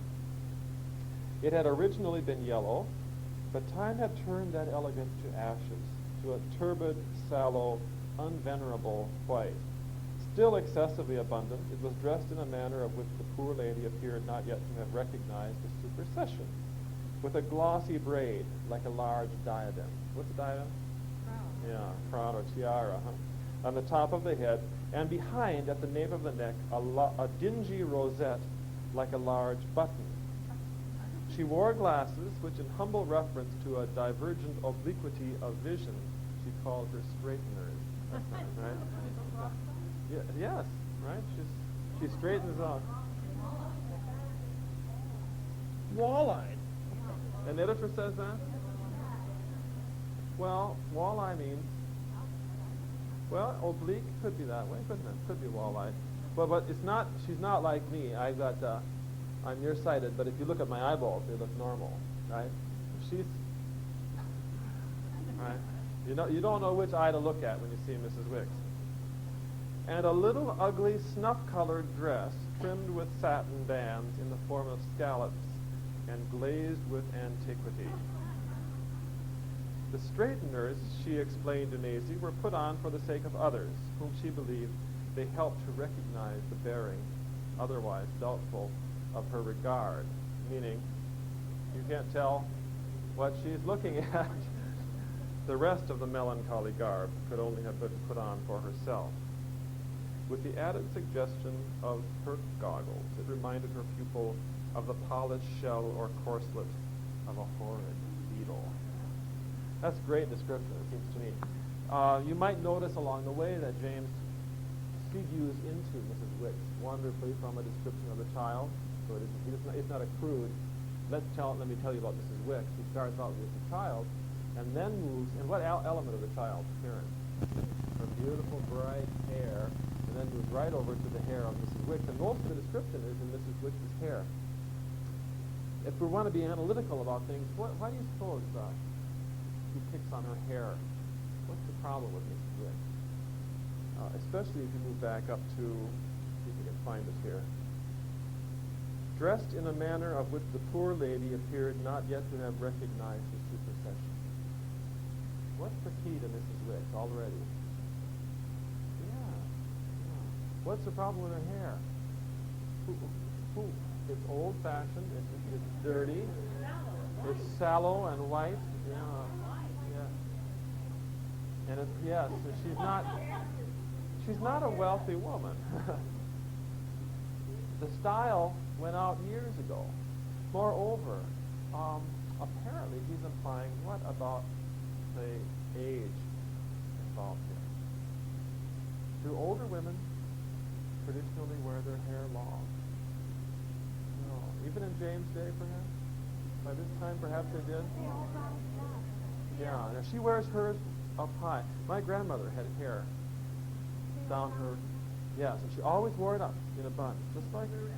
It had originally been yellow, but time had turned that elegance to ashes, to a turbid, sallow, unvenerable white. Still excessively abundant, it was dressed in a manner of which the poor lady appeared not yet to have recognized the supersession, with a glossy braid like a large diadem. What's a diadem? Crown. Yeah, crown or tiara, on the top of the head, and behind, at the nape of the neck, a dingy rosette like a large button. She wore glasses, which in humble reference to a divergent obliquity of vision, she called her straighteners. Right? Yeah, yes, right? She straightens out. Wall-eyed. An editor says that? Well, wall-eye means, well, oblique could be that way, couldn't it? Could be wall-eyed. But it's not, she's not like me. I'm nearsighted, but if you look at my eyeballs, they look normal, right? She's, right? You don't know which eye to look at when you see Mrs. Wicks. And a little ugly snuff-colored dress trimmed with satin bands in the form of scallops and glazed with antiquity. The straighteners, she explained to Maisie, were put on for the sake of others, whom she believed they helped to recognize the bearing, otherwise doubtful, of her regard, meaning you can't tell what she's looking at. The rest of the melancholy garb could only have been put on for herself. With the added suggestion of her goggles, it reminded her pupil of the polished shell or corselet of a horrid beetle. That's great description, it seems to me. You might notice along the way that James segues into Mrs. Wicks wonderfully from a description of the child. So it's not a crude, let me tell you about Mrs. Wicks. He starts out with the child and then moves, and what element of the child's appearance? Her beautiful bright hair, and then moves right over to the hair of Mrs. Wicks. And most of the description is in Mrs. Wicks's hair. If we want to be analytical about things, why do you suppose he picks on her hair? What's the problem with Mrs. Wicks? especially if you move back up to, see if we can find it here. Dressed in a manner of which the poor lady appeared not yet to have recognized the supersession. What's the key to Mrs. Wicks already? Yeah. What's the problem with her hair? It's old-fashioned, it's dirty, it's sallow and white. Yeah. And yes, she's not a wealthy woman. The style went out years ago. Moreover, apparently he's implying what about the age involved here? Do older women traditionally wear their hair long? No. Even in James' day, perhaps? By this time, perhaps they did? Yeah. Now she wears hers up high. My grandmother had hair down her, yes, and she always wore it up in a bun, just like her.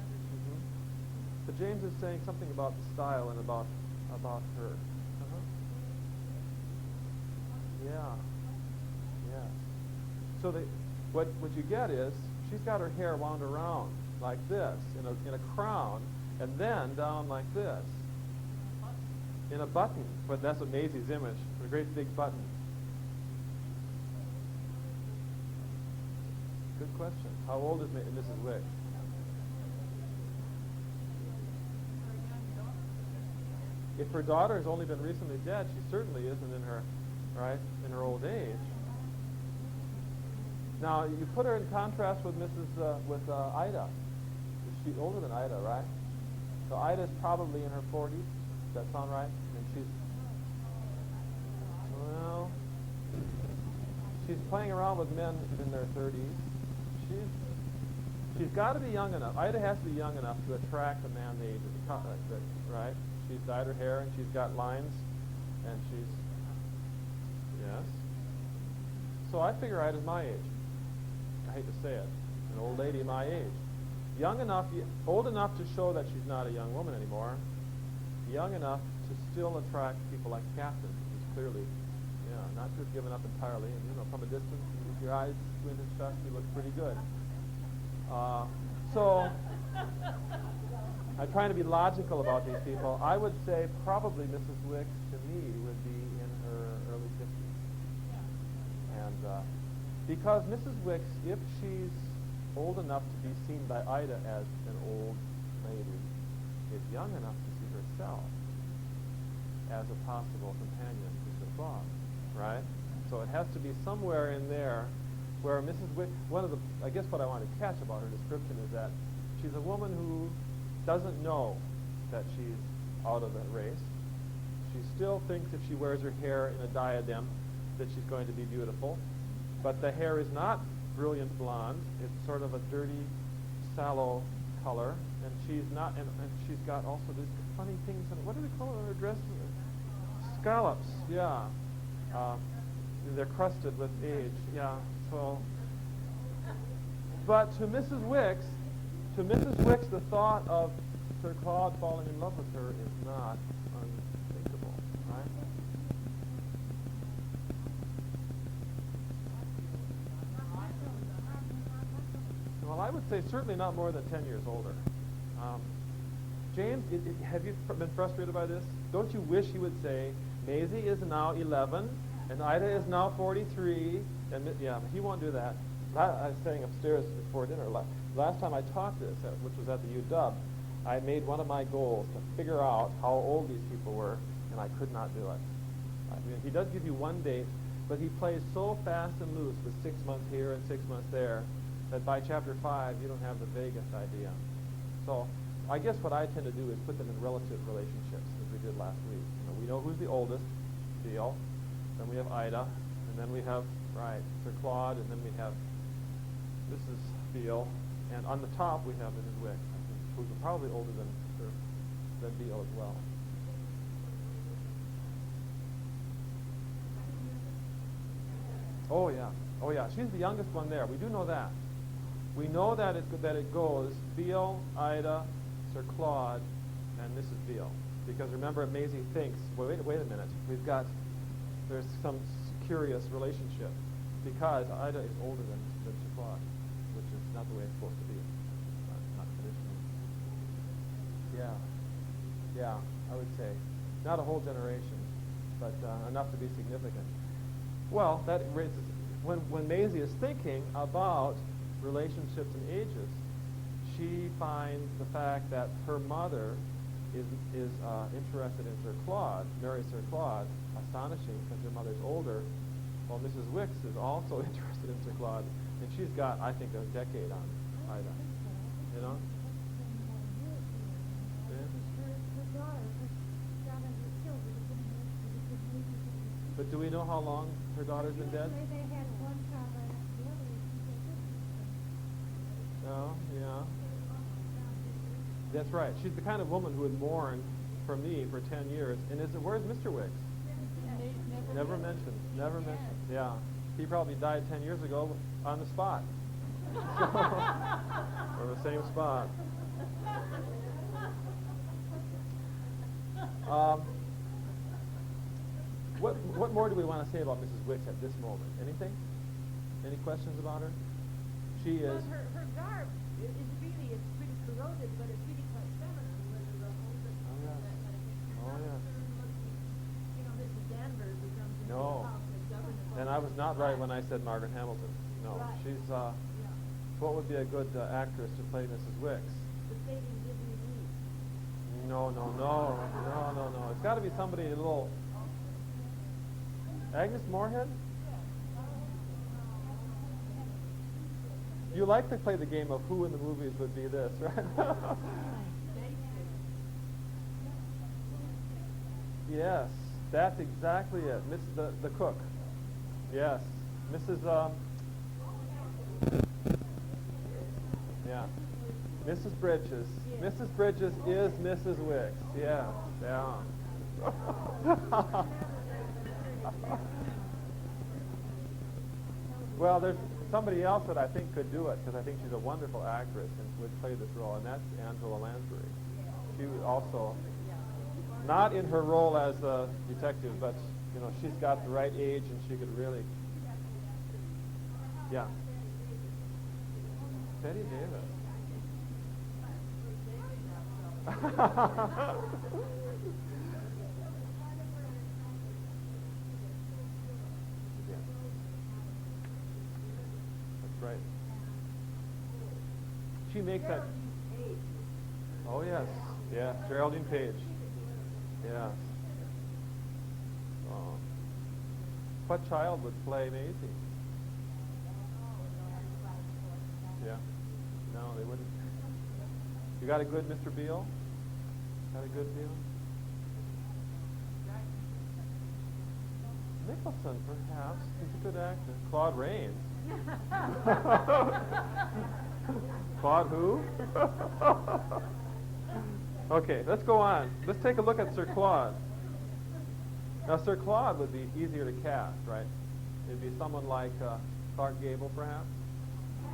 But James is saying something about the style and about her. Yeah. Yes. So what you get is she's got her hair wound around like this in a crown, and then down like this in a button. But that's what Maisie's image, a great big button. Good question. How old is Mrs. Wicks? If her daughter has only been recently dead, she certainly isn't in her old age. Now you put her in contrast with Ida. She's older than Ida, right? So Ida's probably in her 40s. Does that sound right? And she's playing around with men in their 30s. She's got to be young enough. Ida has to be young enough to attract a man the age of right? She's dyed her hair and she's got lines, and yes. So I figure Ida's my age. I hate to say it, an old lady my age. Young enough, old enough to show that she's not a young woman anymore. Young enough to still attract people like Captain, who's clearly, not to have given up entirely. And from a distance, with your eyes squinted shut, she looks pretty good. So I'm trying to be logical about these people. I would say probably Mrs. Wicks to me would be in her early 50s. And because Mrs. Wicks, if she's old enough to be seen by Ida as an old lady, is young enough to see herself as a possible companion to Sir Claude, right? So it has to be somewhere in there where Mrs. Wicks, I guess what I want to catch about her description is that she's a woman who doesn't know that she's out of the race. She still thinks if she wears her hair in a diadem that she's going to be beautiful. But the hair is not brilliant blonde. It's sort of a dirty, sallow color. And she's not, and she's got also these funny things. What do they call it on her dress? Scallops, yeah. They're crusted with age, yeah. So, but to Mrs. Wicks, the thought of Sir Claude falling in love with her is not unthinkable, right? Well, I would say certainly not more than 10 years older. James, have you been frustrated by this? Don't you wish he would say, Maisie is now 11, and Ida is now 43, and he won't do that. I was saying upstairs before dinner, last time I taught this, which was at the UW, I made one of my goals to figure out how old these people were, and I could not do it. He does give you one date, but he plays so fast and loose with 6 months here and 6 months there that by chapter 5 you don't have the vaguest idea. So I guess what I tend to do is put them in relative relationships, as we did last week. We know who's the oldest, Beale, then we have Ida, and then we have, Sir Claude, and then we have Mrs. Beale, and on the top we have Mrs. Wicks, who's probably older than Beale as well. Oh yeah, she's the youngest one there. We do know that. We know that it goes Beale, Ida, Sir Claude, and Mrs. Beale. Because remember, Maisie thinks, wait a minute, there's some curious relationship. because Ida is older than Sir Claude, which is not the way it's supposed to be. Not traditionally. Yeah, I would say. Not a whole generation, but enough to be significant. Well, that raises, when Maisie is thinking about relationships and ages, she finds the fact that her mother is interested in Sir Claude, marries Sir Claude, astonishing because her mother's older. Well, Mrs. Wicks is also interested in Sir Claude, and she's got, I think, a decade on Ida. You know? But do we know how long her daughter's been dead? No, yeah. That's right. She's the kind of woman who would mourn for me for 10 years. And where's Mr. Wicks? Never mentioned. Never mentioned. Yeah. He probably died 10 years ago on the spot. Or the same spot. What more do we want to say about Mrs. Wicks at this moment? Anything? Any questions about her? She is. Well, her garb is really, it's pretty corroded, but it's really quite feminine. Oh, yeah. Oh, yeah. You know, Mrs. Danvers who comes into No. the house and governs. And I was not right when I said Margaret Hamilton. No, Right. she's. What would be a good actress to play Mrs. Wicks? The fading Disney Lee. No. It's got to be somebody a little. Agnes Moorehead? You like to play the game of who in the movies would be this, right? Yes, that's exactly it. The cook. Yes. Mrs. Yeah. Mrs. Bridges. Mrs. Bridges is Mrs. Wicks. Yeah. Well, there's somebody else that I think could do it, because I think she's a wonderful actress and would play this role, and that's Angela Lansbury. She was also, not in her role as a detective, but she's got the right age, and she could really, yeah. Betty Davis. Right. She makes that. Oh yes, yeah, Geraldine Page. Yeah. Oh. What child would play Maisie? Yeah. No, they wouldn't. You got a good Mr. Beale? Got a good Beale? Nicholson, perhaps. He's a good actor. Claude Rains. Claude who? Okay, let's go on. Let's take a look at Sir Claude. Now, Sir Claude would be easier to cast, right? It'd be someone like Clark Gable, perhaps?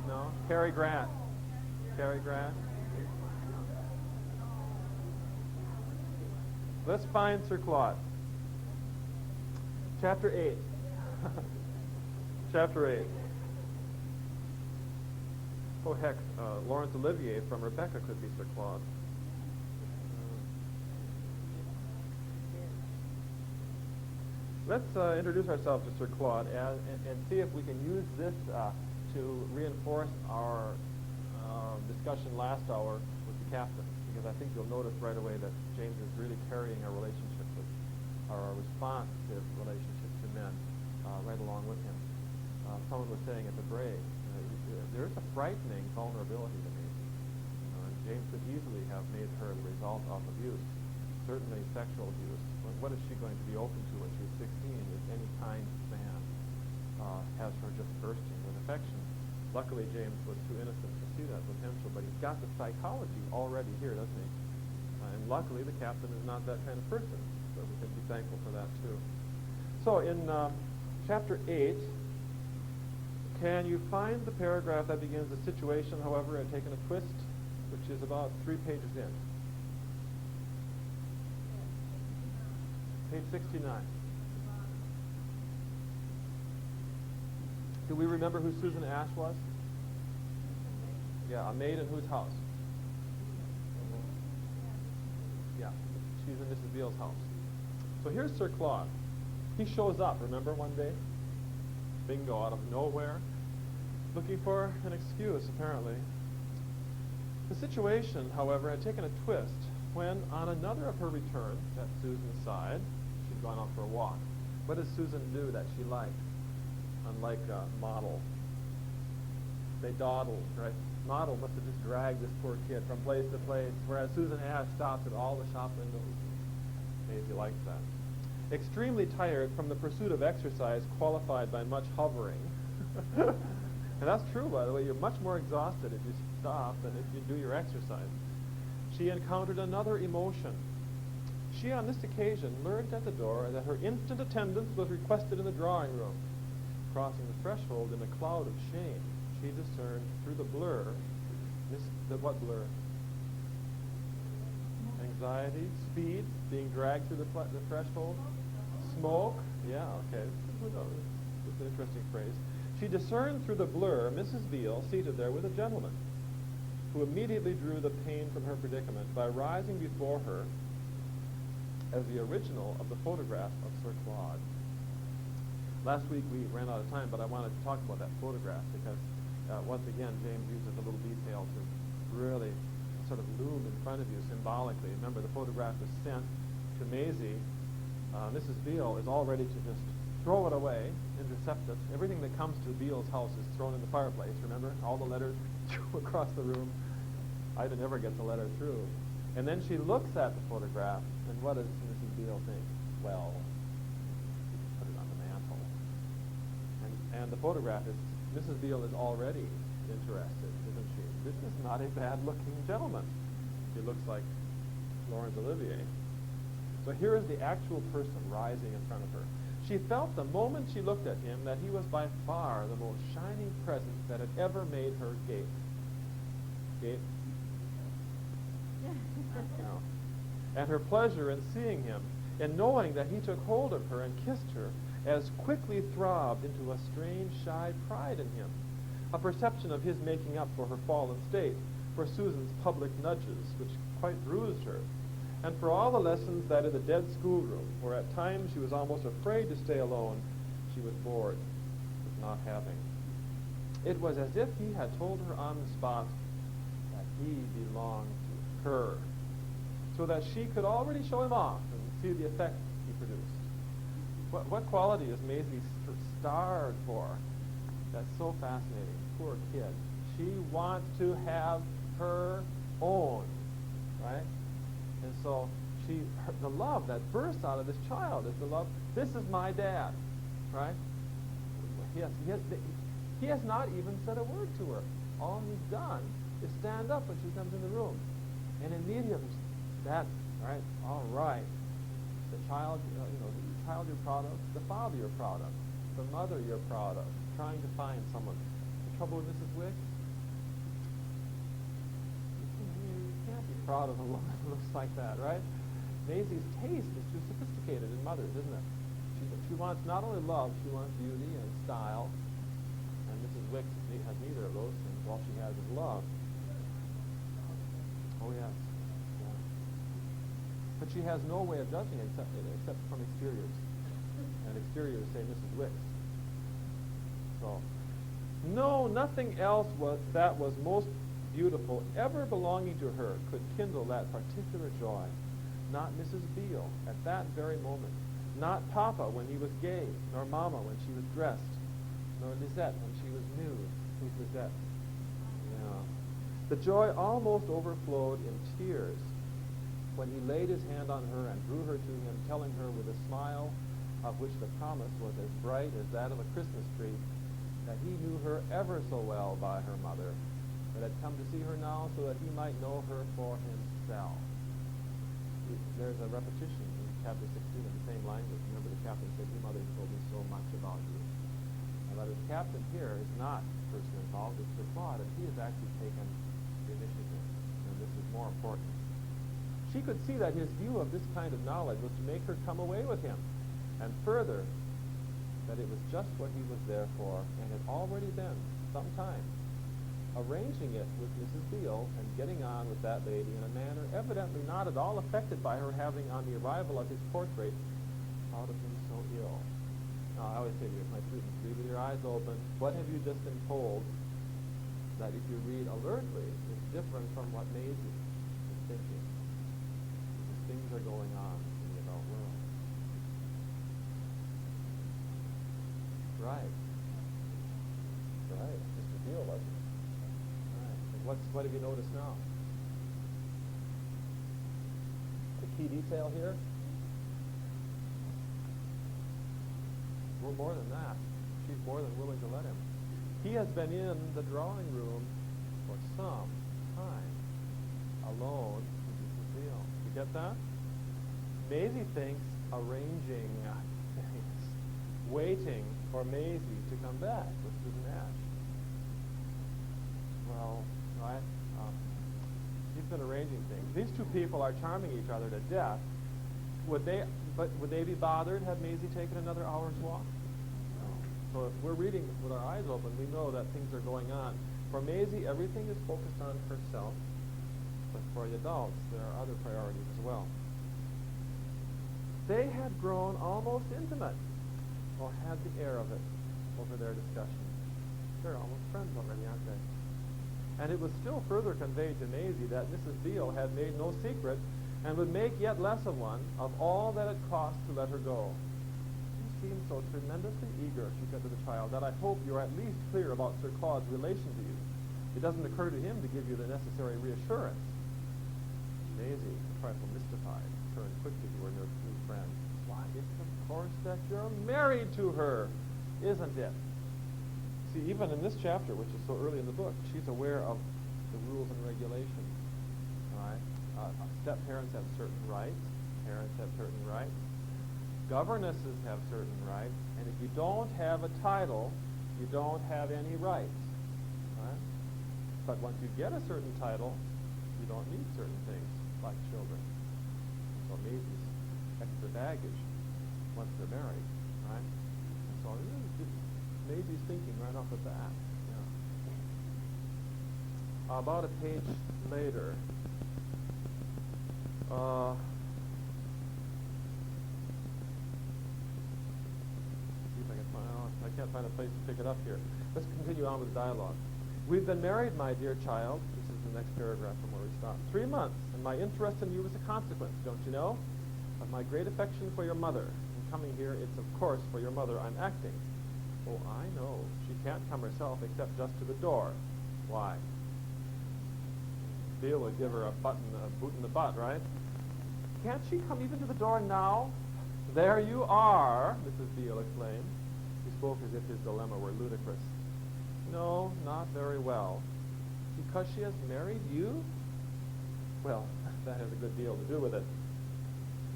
No? Cary Grant. Cary Grant. Let's find Sir Claude. Chapter 8. Chapter 8. Oh, heck, Laurence Olivier from Rebecca could be Sir Claude. Let's introduce ourselves to Sir Claude and see if we can use this to reinforce our discussion last hour with the captain, because I think you'll notice right away that James is really carrying our relationship with, our responsive relationship to men right along with him. Someone was saying at the break, there is a frightening vulnerability to Maisie. And James could easily have made her the result of abuse, certainly sexual abuse. What is she going to be open to when she's 16 if any kind man has her just bursting with affection? Luckily, James was too innocent to see that potential, but he's got the psychology already here, doesn't he? And luckily, the captain is not that kind of person, so we can be thankful for that, too. So in chapter 8, can you find the paragraph that begins, the situation, however, had taken a twist, which is about 3 pages in? Page 69. Do we remember who Susan Ash was? Yeah, a maid in whose house? Yeah, she's in Mrs. Beale's house. So here's Sir Claude. He shows up, remember, one day? Bingo, out of nowhere. Looking for an excuse, apparently. The situation, however, had taken a twist when, on another of her returns at Susan's side, she'd gone out for a walk. What does Susan do that she liked? Unlike a model. They dawdled, right? Model must have just dragged this poor kid from place to place, whereas Susan Ash stopped at all the shop windows. Maisie likes that. Extremely tired from the pursuit of exercise qualified by much hovering. And that's true, by the way. You're much more exhausted if you stop than if you do your exercise. She encountered another emotion. She, on this occasion, learned at the door that her instant attendance was requested in the drawing room. Crossing the threshold in a cloud of shame, she discerned through the blur, what blur? Anxiety, speed, being dragged through the threshold, smoke. Yeah, okay. This is an interesting phrase. She discerned through the blur Mrs. Beale seated there with a gentleman, who immediately drew the pain from her predicament by rising before her as the original of the photograph of Sir Claude. Last week we ran out of time, but I wanted to talk about that photograph because, once again, James uses a little detail to really sort of loom in front of you symbolically. Remember, the photograph was sent to Maisie. Mrs. Beale is all ready to just throw it away, intercept it. Everything that comes to Beale's house is thrown in the fireplace, remember? All the letters across the room. Ida never gets a letter through. And then she looks at the photograph, and what does Mrs. Beale think? Well, put it on the mantle. And the photograph is, Mrs. Beale is already interested, isn't she? This is not a bad-looking gentleman. He looks like Laurence Olivier. So here is the actual person rising in front of her. She felt the moment she looked at him that he was by far the most shining presence that had ever made her gape. Gape? No. And her pleasure in seeing him, in knowing that he took hold of her and kissed her, as quickly throbbed into a strange, shy pride in him, a perception of his making up for her fallen state, for Susan's public nudges, which quite bruised her, and for all the lessons that in the dead schoolroom, where at times she was almost afraid to stay alone, she was bored with not having. It was as if he had told her on the spot that he belonged to her, so that she could already show him off and see the effect he produced. What quality is Maisie starved for? That's so fascinating. Poor kid. She wants to have her own, right? And so the love that bursts out of this child is the love, this is my dad, right? He has not even said a word to her. All he's done is stand up when she comes in the room. And immediately, that's, right, all right. The child, the child you're proud of, the father you're proud of, the mother you're proud of, trying to find someone. The trouble with Mrs. Wicks? You can't be proud of a woman who looks like that, right? Maisie's taste is too sophisticated in mothers, isn't it? She wants not only love, she wants beauty and style. And Mrs. Wicks has neither of those things. All she has is love. Oh, yes. Yeah. But she has no way of judging it except from exteriors. And exteriors say Mrs. Wicks. So, no, nothing else that was most beautiful ever belonging to her could kindle that particular joy. Not Mrs. Beale at that very moment. Not Papa when he was gay, nor Mama when she was dressed, nor Lisette when she was nude. Who's Lisette? Yeah. The joy almost overflowed in tears when he laid his hand on her and drew her to him, telling her with a smile of which the promise was as bright as that of a Christmas tree, that he knew her ever so well by her mother, but had come to see her now so that he might know her for himself. There's a repetition in chapter 16 of the same language. Remember, the captain said, your mother told me so much about you. But the captain here is not the person involved, it's Sir Claude, and he has actually taken the initiative. And this is more important. She could see that his view of this kind of knowledge was to make her come away with him. And further, that it was just what he was there for, and had already been, some time, arranging it with Mrs. Beale and getting on with that lady in a manner evidently not at all affected by her having, on the arrival of his portrait, thought of him so ill. Now, I always say to my students, read with your eyes open. What have you just been told that if you read alertly is different from what Maisie is thinking? Because things are going on in the adult world. Right. Right. Mr. Beale wasn't. Right. And what have you noticed now? The key detail here? Well, more than that. She's more than willing to let him. He has been in the drawing room for some time, alone with Mrs. Beale. You get that? Maisie thinks arranging things, waiting for Maisie to come back with Susan Ash. Well, right? He's been arranging things. These two people are charming each other to death. Would they be bothered had Maisie taken another hour's walk? No. So if we're reading with our eyes open, we know that things are going on. For Maisie, everything is focused on herself, but for the adults, there are other priorities as well. They had grown almost intimate, or had the air of it, over their discussion. They're almost friends already, aren't they? And it was still further conveyed to Maisie that Mrs. Beale had made no secret, and would make yet less of one, of all that it cost to let her go. You seem so tremendously eager, she said to the child, that I hope you're at least clear about Sir Claude's relation to you. It doesn't occur to him to give you the necessary reassurance. Maisie, a trifle mystified, turned quickly to her new friend. Why, it's of course that you're married to her, isn't it? See, even in this chapter, which is so early in the book, she's aware of the rules and regulations. All right? Step-parents have certain rights. Parents have certain rights. Governesses have certain rights. And if you don't have a title, you don't have any rights. Right? But once you get a certain title, you don't need certain things, like children. So Maisie's extra baggage once they're married. Right? And so Maisie's thinking right off the bat. Yeah. About a page later, see if I can find out. I can't find a place to pick it up here. Let's continue on with the dialogue. We've been married, my dear child. This is the next paragraph from where we stopped. 3 months, and my interest in you is a consequence, don't you know, of my great affection for your mother. In coming here, it's of course for your mother I'm acting. Oh, I know. She can't come herself except just to the door. Why? Beale would give her a boot in the butt, right? Can't she come even to the door now? There you are, Mrs. Beale exclaimed. He spoke as if his dilemma were ludicrous. No, not very well. Because she has married you? Well, that has a good deal to do with it.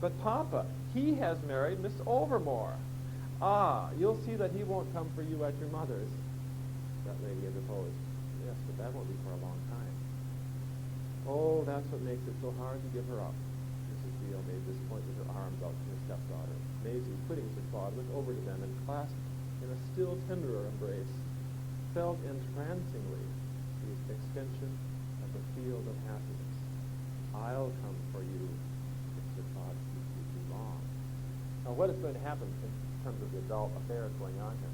But Papa, he has married Miss Overmore. Ah, you'll see that he won't come for you at your mother's. That lady interposed. Yes, but that won't be for a long time. Oh, that's what makes it so hard to give her up. Mrs. Beale made this point with her arms out to her stepdaughter. Maisie, quitting Sir Claude, went over to them and clasped in a still tenderer embrace, felt entrancingly the extension of the field of happiness. I'll come for you if Sir Claude keeps you too long. Now, what is going to happen in terms of the adult affairs going on here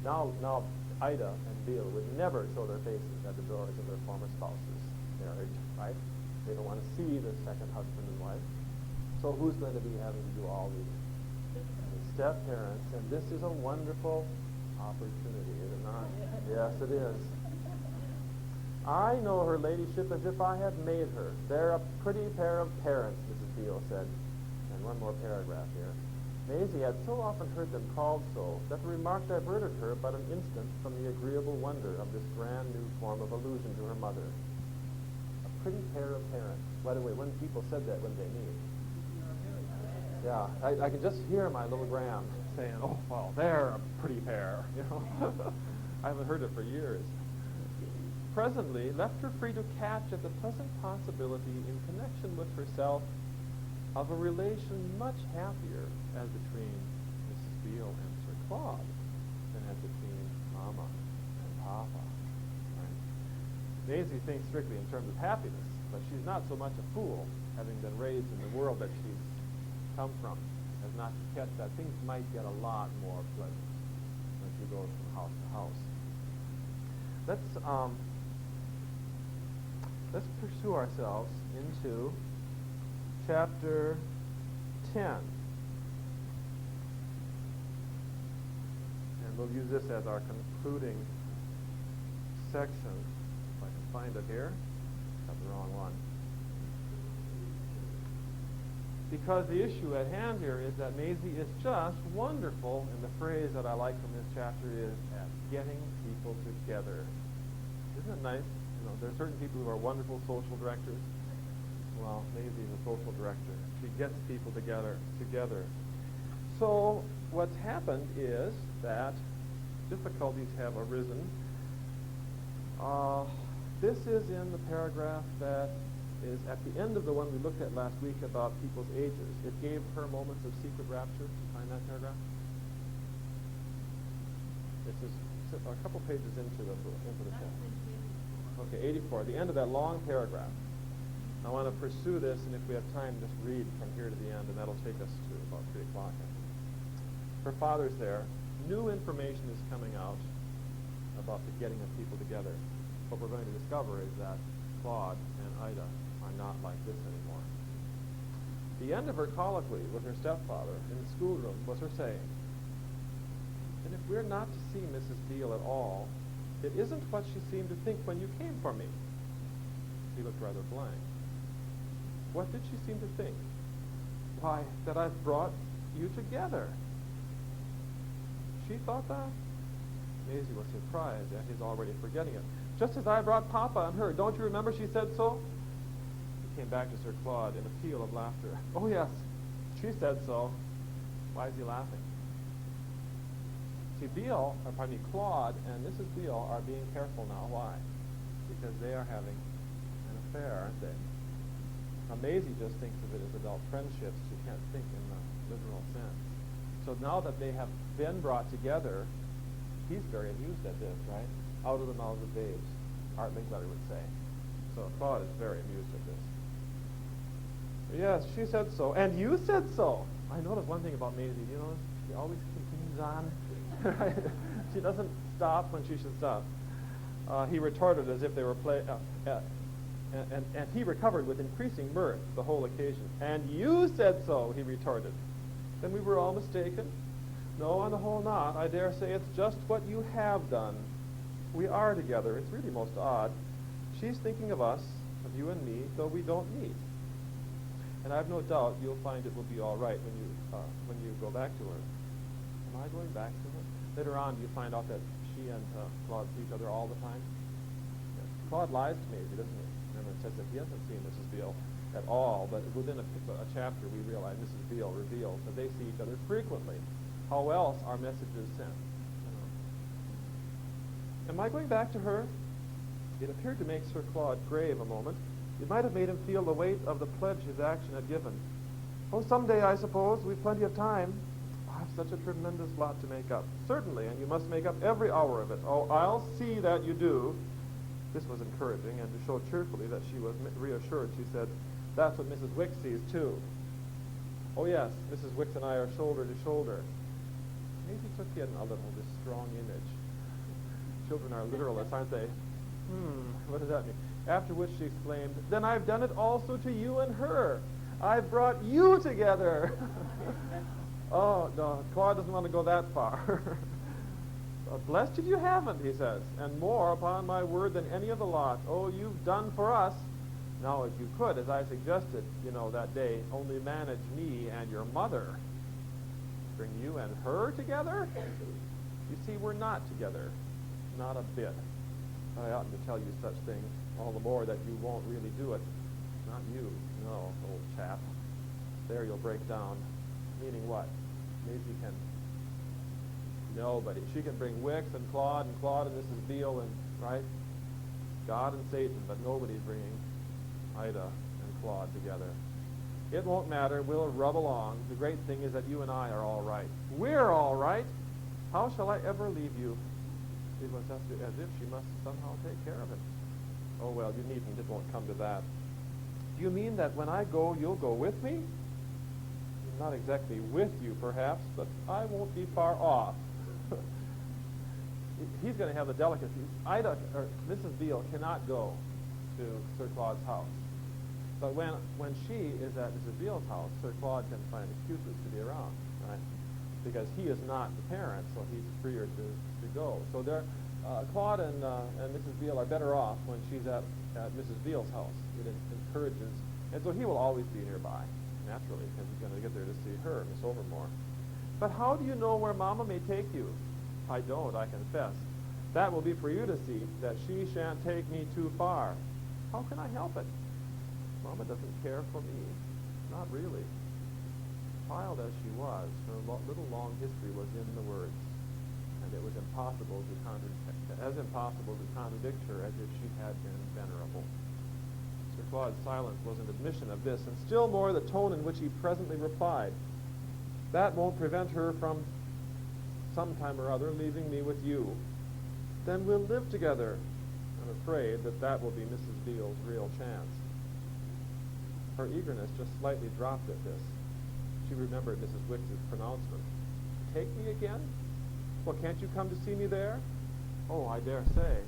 now? Now, Ida and Beale would never show their faces at the doors of their former spouses' marriage, right? They don't want to see the second husband and wife. So who's going to be having to do all these? The step-parents. And this is a wonderful opportunity, is it not? Yes, it is. I know her ladyship as if I had made her. They're a pretty pair of parents, Mrs. Beale said. And one more paragraph here. Maisie had so often heard them called so that the remark diverted her but an instant from the agreeable wonder of this grand new form of allusion to her mother. A pretty pair of parents. By the way, when people said that, when they meet. Yeah, I can just hear my little Graham saying, oh, well, they're a pretty pair, you know. I haven't heard it for years. Presently, left her free to catch at the pleasant possibility in connection with herself of a relation much happier as between Mrs. Beale and Sir Claude than it between Mama and Papa. Right? Maisie thinks strictly in terms of happiness, but she's not so much a fool, having been raised in the world that she's come from, as not to catch that things might get a lot more pleasant as you go from house to house. Let's pursue ourselves into chapter 10. And we'll use this as our concluding section. If I can find it here. Got the wrong one. Because the issue at hand here is that Maisie is just wonderful, and the phrase that I like from this chapter is at getting people together. Isn't it nice? You know, there are certain people who are wonderful social directors. Well, Maisie is a social director. She gets people together. So what's happened is that difficulties have arisen. This is in the paragraph that is at the end of the one we looked at last week about people's ages. It gave her moments of secret rapture. Find that paragraph? This is a couple pages into the text. Okay, 84, the end of that long paragraph. I want to pursue this, and if we have time, just read from here to the end, and that'll take us to about 3 o'clock. Her father's there. New information is coming out about the getting of people together. What we're going to discover is that Claude and Ida are not like this anymore. The end of her colloquy with her stepfather in the schoolroom was her saying, and if we're not to see Mrs. Beale at all, it isn't what she seemed to think when you came for me. He looked rather blank. What did she seem to think? Why, that I've brought you together. She thought that? Maisie was surprised at his already forgetting it. Just as I brought Papa and her. Don't you remember she said so? He came back to Sir Claude in a peal of laughter. Oh, yes, she said so. Why is he laughing? See, Claude and Mrs. Beale are being careful now. Why? Because they are having an affair, aren't they? Now, Maisie just thinks of it as adult friendships. She can't think in the literal sense. So now that they have been brought together, he's very amused at this, right? Out of the mouths of babes, Art Linkletter would say. So Claude is very amused at this. Yes, she said so. And you said so. I noticed one thing about Maisie. You know, she always continues on. She doesn't stop when she should stop. He retorted as if they were and he recovered with increasing mirth the whole occasion. And you said so, he retorted. Then we were all mistaken? No, on the whole not. I dare say it's just what you have done. We are together. It's really most odd. She's thinking of us, of you and me, though we don't meet. And I've no doubt you'll find it will be all right when you go back to her. Am I going back to her? Later on, you find out that she and Claude see each other all the time. Yes. Claude lies to Maisie, doesn't he? Remember, it says that he hasn't seen Mrs. Beale at all, but within a chapter, we realize Mrs. Beale reveals that they see each other frequently. How else are messages sent? Am I going back to her? It appeared to make Sir Claude grave a moment. It might have made him feel the weight of the pledge his action had given. Oh, someday, I suppose. We've plenty of time. I've such a tremendous lot to make up. Certainly, and you must make up every hour of it. Oh, I'll see that you do. This was encouraging, and to show cheerfully that she was reassured, she said, that's what Mrs. Wicks sees, too. Oh, yes, Mrs. Wicks and I are shoulder to shoulder. Maybe took in a little this strong image. Children are literalists, aren't they? What does that mean? After which she exclaimed, then I've done it also to you and her. I've brought you together. Oh, no, Claude doesn't want to go that far. Blessed if you haven't, he says, and more, upon my word, than any of the lot. Oh, you've done for us. Now, if you could, as I suggested, that day, only manage me and your mother. Bring you and her together? You see, we're not together. Not a bit. I oughtn't to tell you such things, all the more that you won't really do it. Not you, no, old chap. There you'll break down. Meaning what? Maisie can... Nobody. She can bring Wicks and Claude and Mrs. Beale and, right? God and Satan, but nobody's bringing Ida and Claude together. It won't matter. We'll rub along. The great thing is that you and I are all right. We're all right. How shall I ever leave you? It was as if she must somehow take care of it. Oh, well, you needn't. It won't come to that. Do you mean that when I go, you'll go with me? Not exactly with you, perhaps, but I won't be far off. He's going to have the delicacy. Mrs. Beale cannot go to Sir Claude's house. But when she is at Mrs. Beale's house, Sir Claude can find excuses to be around, right? Because he is not the parent, so he's freer to go. So Claude and Mrs. Beale are better off when she's at Mrs. Beale's house. It encourages, and so he will always be nearby, naturally, because he's going to get there to see her, Miss Overmore. But how do you know where Mama may take you? I don't, I confess. That will be for you to see, that she shan't take me too far. How can I help it? Mama doesn't care for me. Not really. Child as she was, her little long history was in the words, and it was impossible to contradict her as if she had been venerable. Sir Claude's silence was an admission of this, and still more the tone in which he presently replied. That won't prevent her from sometime or other leaving me with you. Then we'll live together. I'm afraid that will be Mrs. Beale's real chance. Her eagerness just slightly dropped at this. She remembered Mrs. Wicks's pronouncement. Take me again? Well, can't you come to see me there? Oh, I dare say.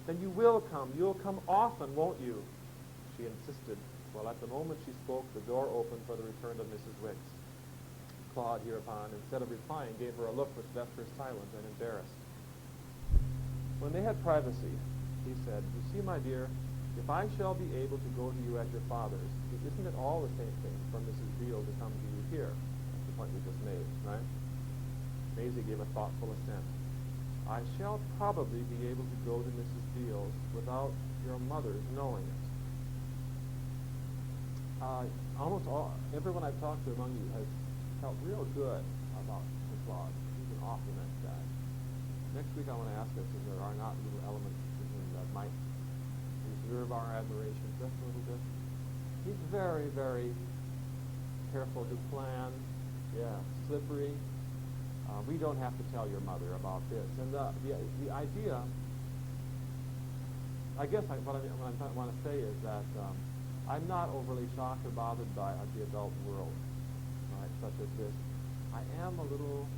Then you will come. You'll come often, won't you? She insisted, while at the moment she spoke, the door opened for the return of Mrs. Wicks. Claude, hereupon, instead of replying, gave her a look which left her silent and embarrassed. When they had privacy, he said, You see, my dear, if I shall be able to go to you at your father's, isn't it all the same thing for Mrs. Beale to come to you here? That's the point we just made, right? Maisie gave a thoughtful assent. I shall probably be able to go to Mrs. Beale's without your mother's knowing it. Everyone I've talked to among you has felt real good about Sir Claude. He's an awfully nice guy. Next week I want to ask us if there are not little elements in him that might deserve our admiration just a little bit. He's very, very careful to plan. Yeah, slippery. We don't have to tell your mother about this. And the idea, I guess what I want to say is that I'm not overly shocked or bothered by the adult world, right, such as this. I am a little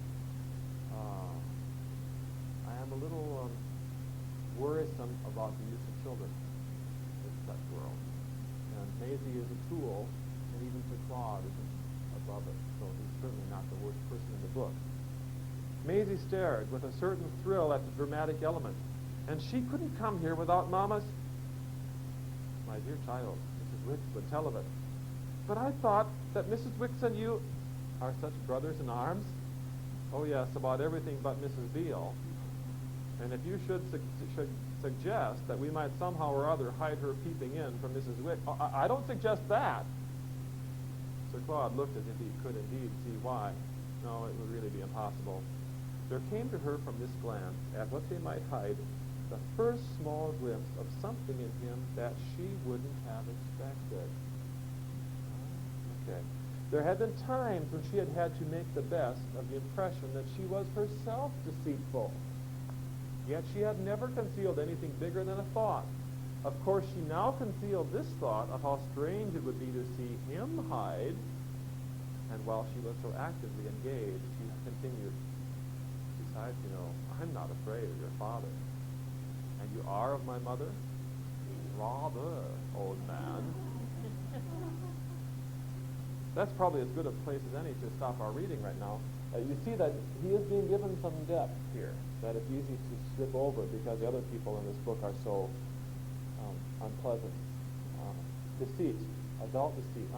worrisome about the use of children in such world. And Maisie is a tool, and even Sir Claude isn't above it, so he's certainly not the worst person in the book. Maisie stared with a certain thrill at the dramatic element. And she couldn't come here without Mama's... My dear child, Mrs. Wicks would tell of it. But I thought that Mrs. Wicks and you are such brothers in arms. Oh yes, about everything but Mrs. Beale. And if you should suggest that we might somehow or other hide her peeping in from Mrs. Wicks... I don't suggest that. Sir Claude looked as if he could indeed see why. No, it would really be impossible. There came to her from this glance at what they might hide the first small glimpse of something in him that she wouldn't have expected. Okay. There had been times when she had had to make the best of the impression that she was herself deceitful. Yet she had never concealed anything bigger than a thought. Of course, she now concealed this thought of how strange it would be to see him hide. And while she was so actively engaged, she continued, Besides, I'm not afraid of your father. And you are of my mother? Rather, old man. That's probably as good a place as any to stop our reading right now. You see that he is being given some depth here that it's easy to slip over because the other people in this book are so unpleasant. Deceit, adult deceit.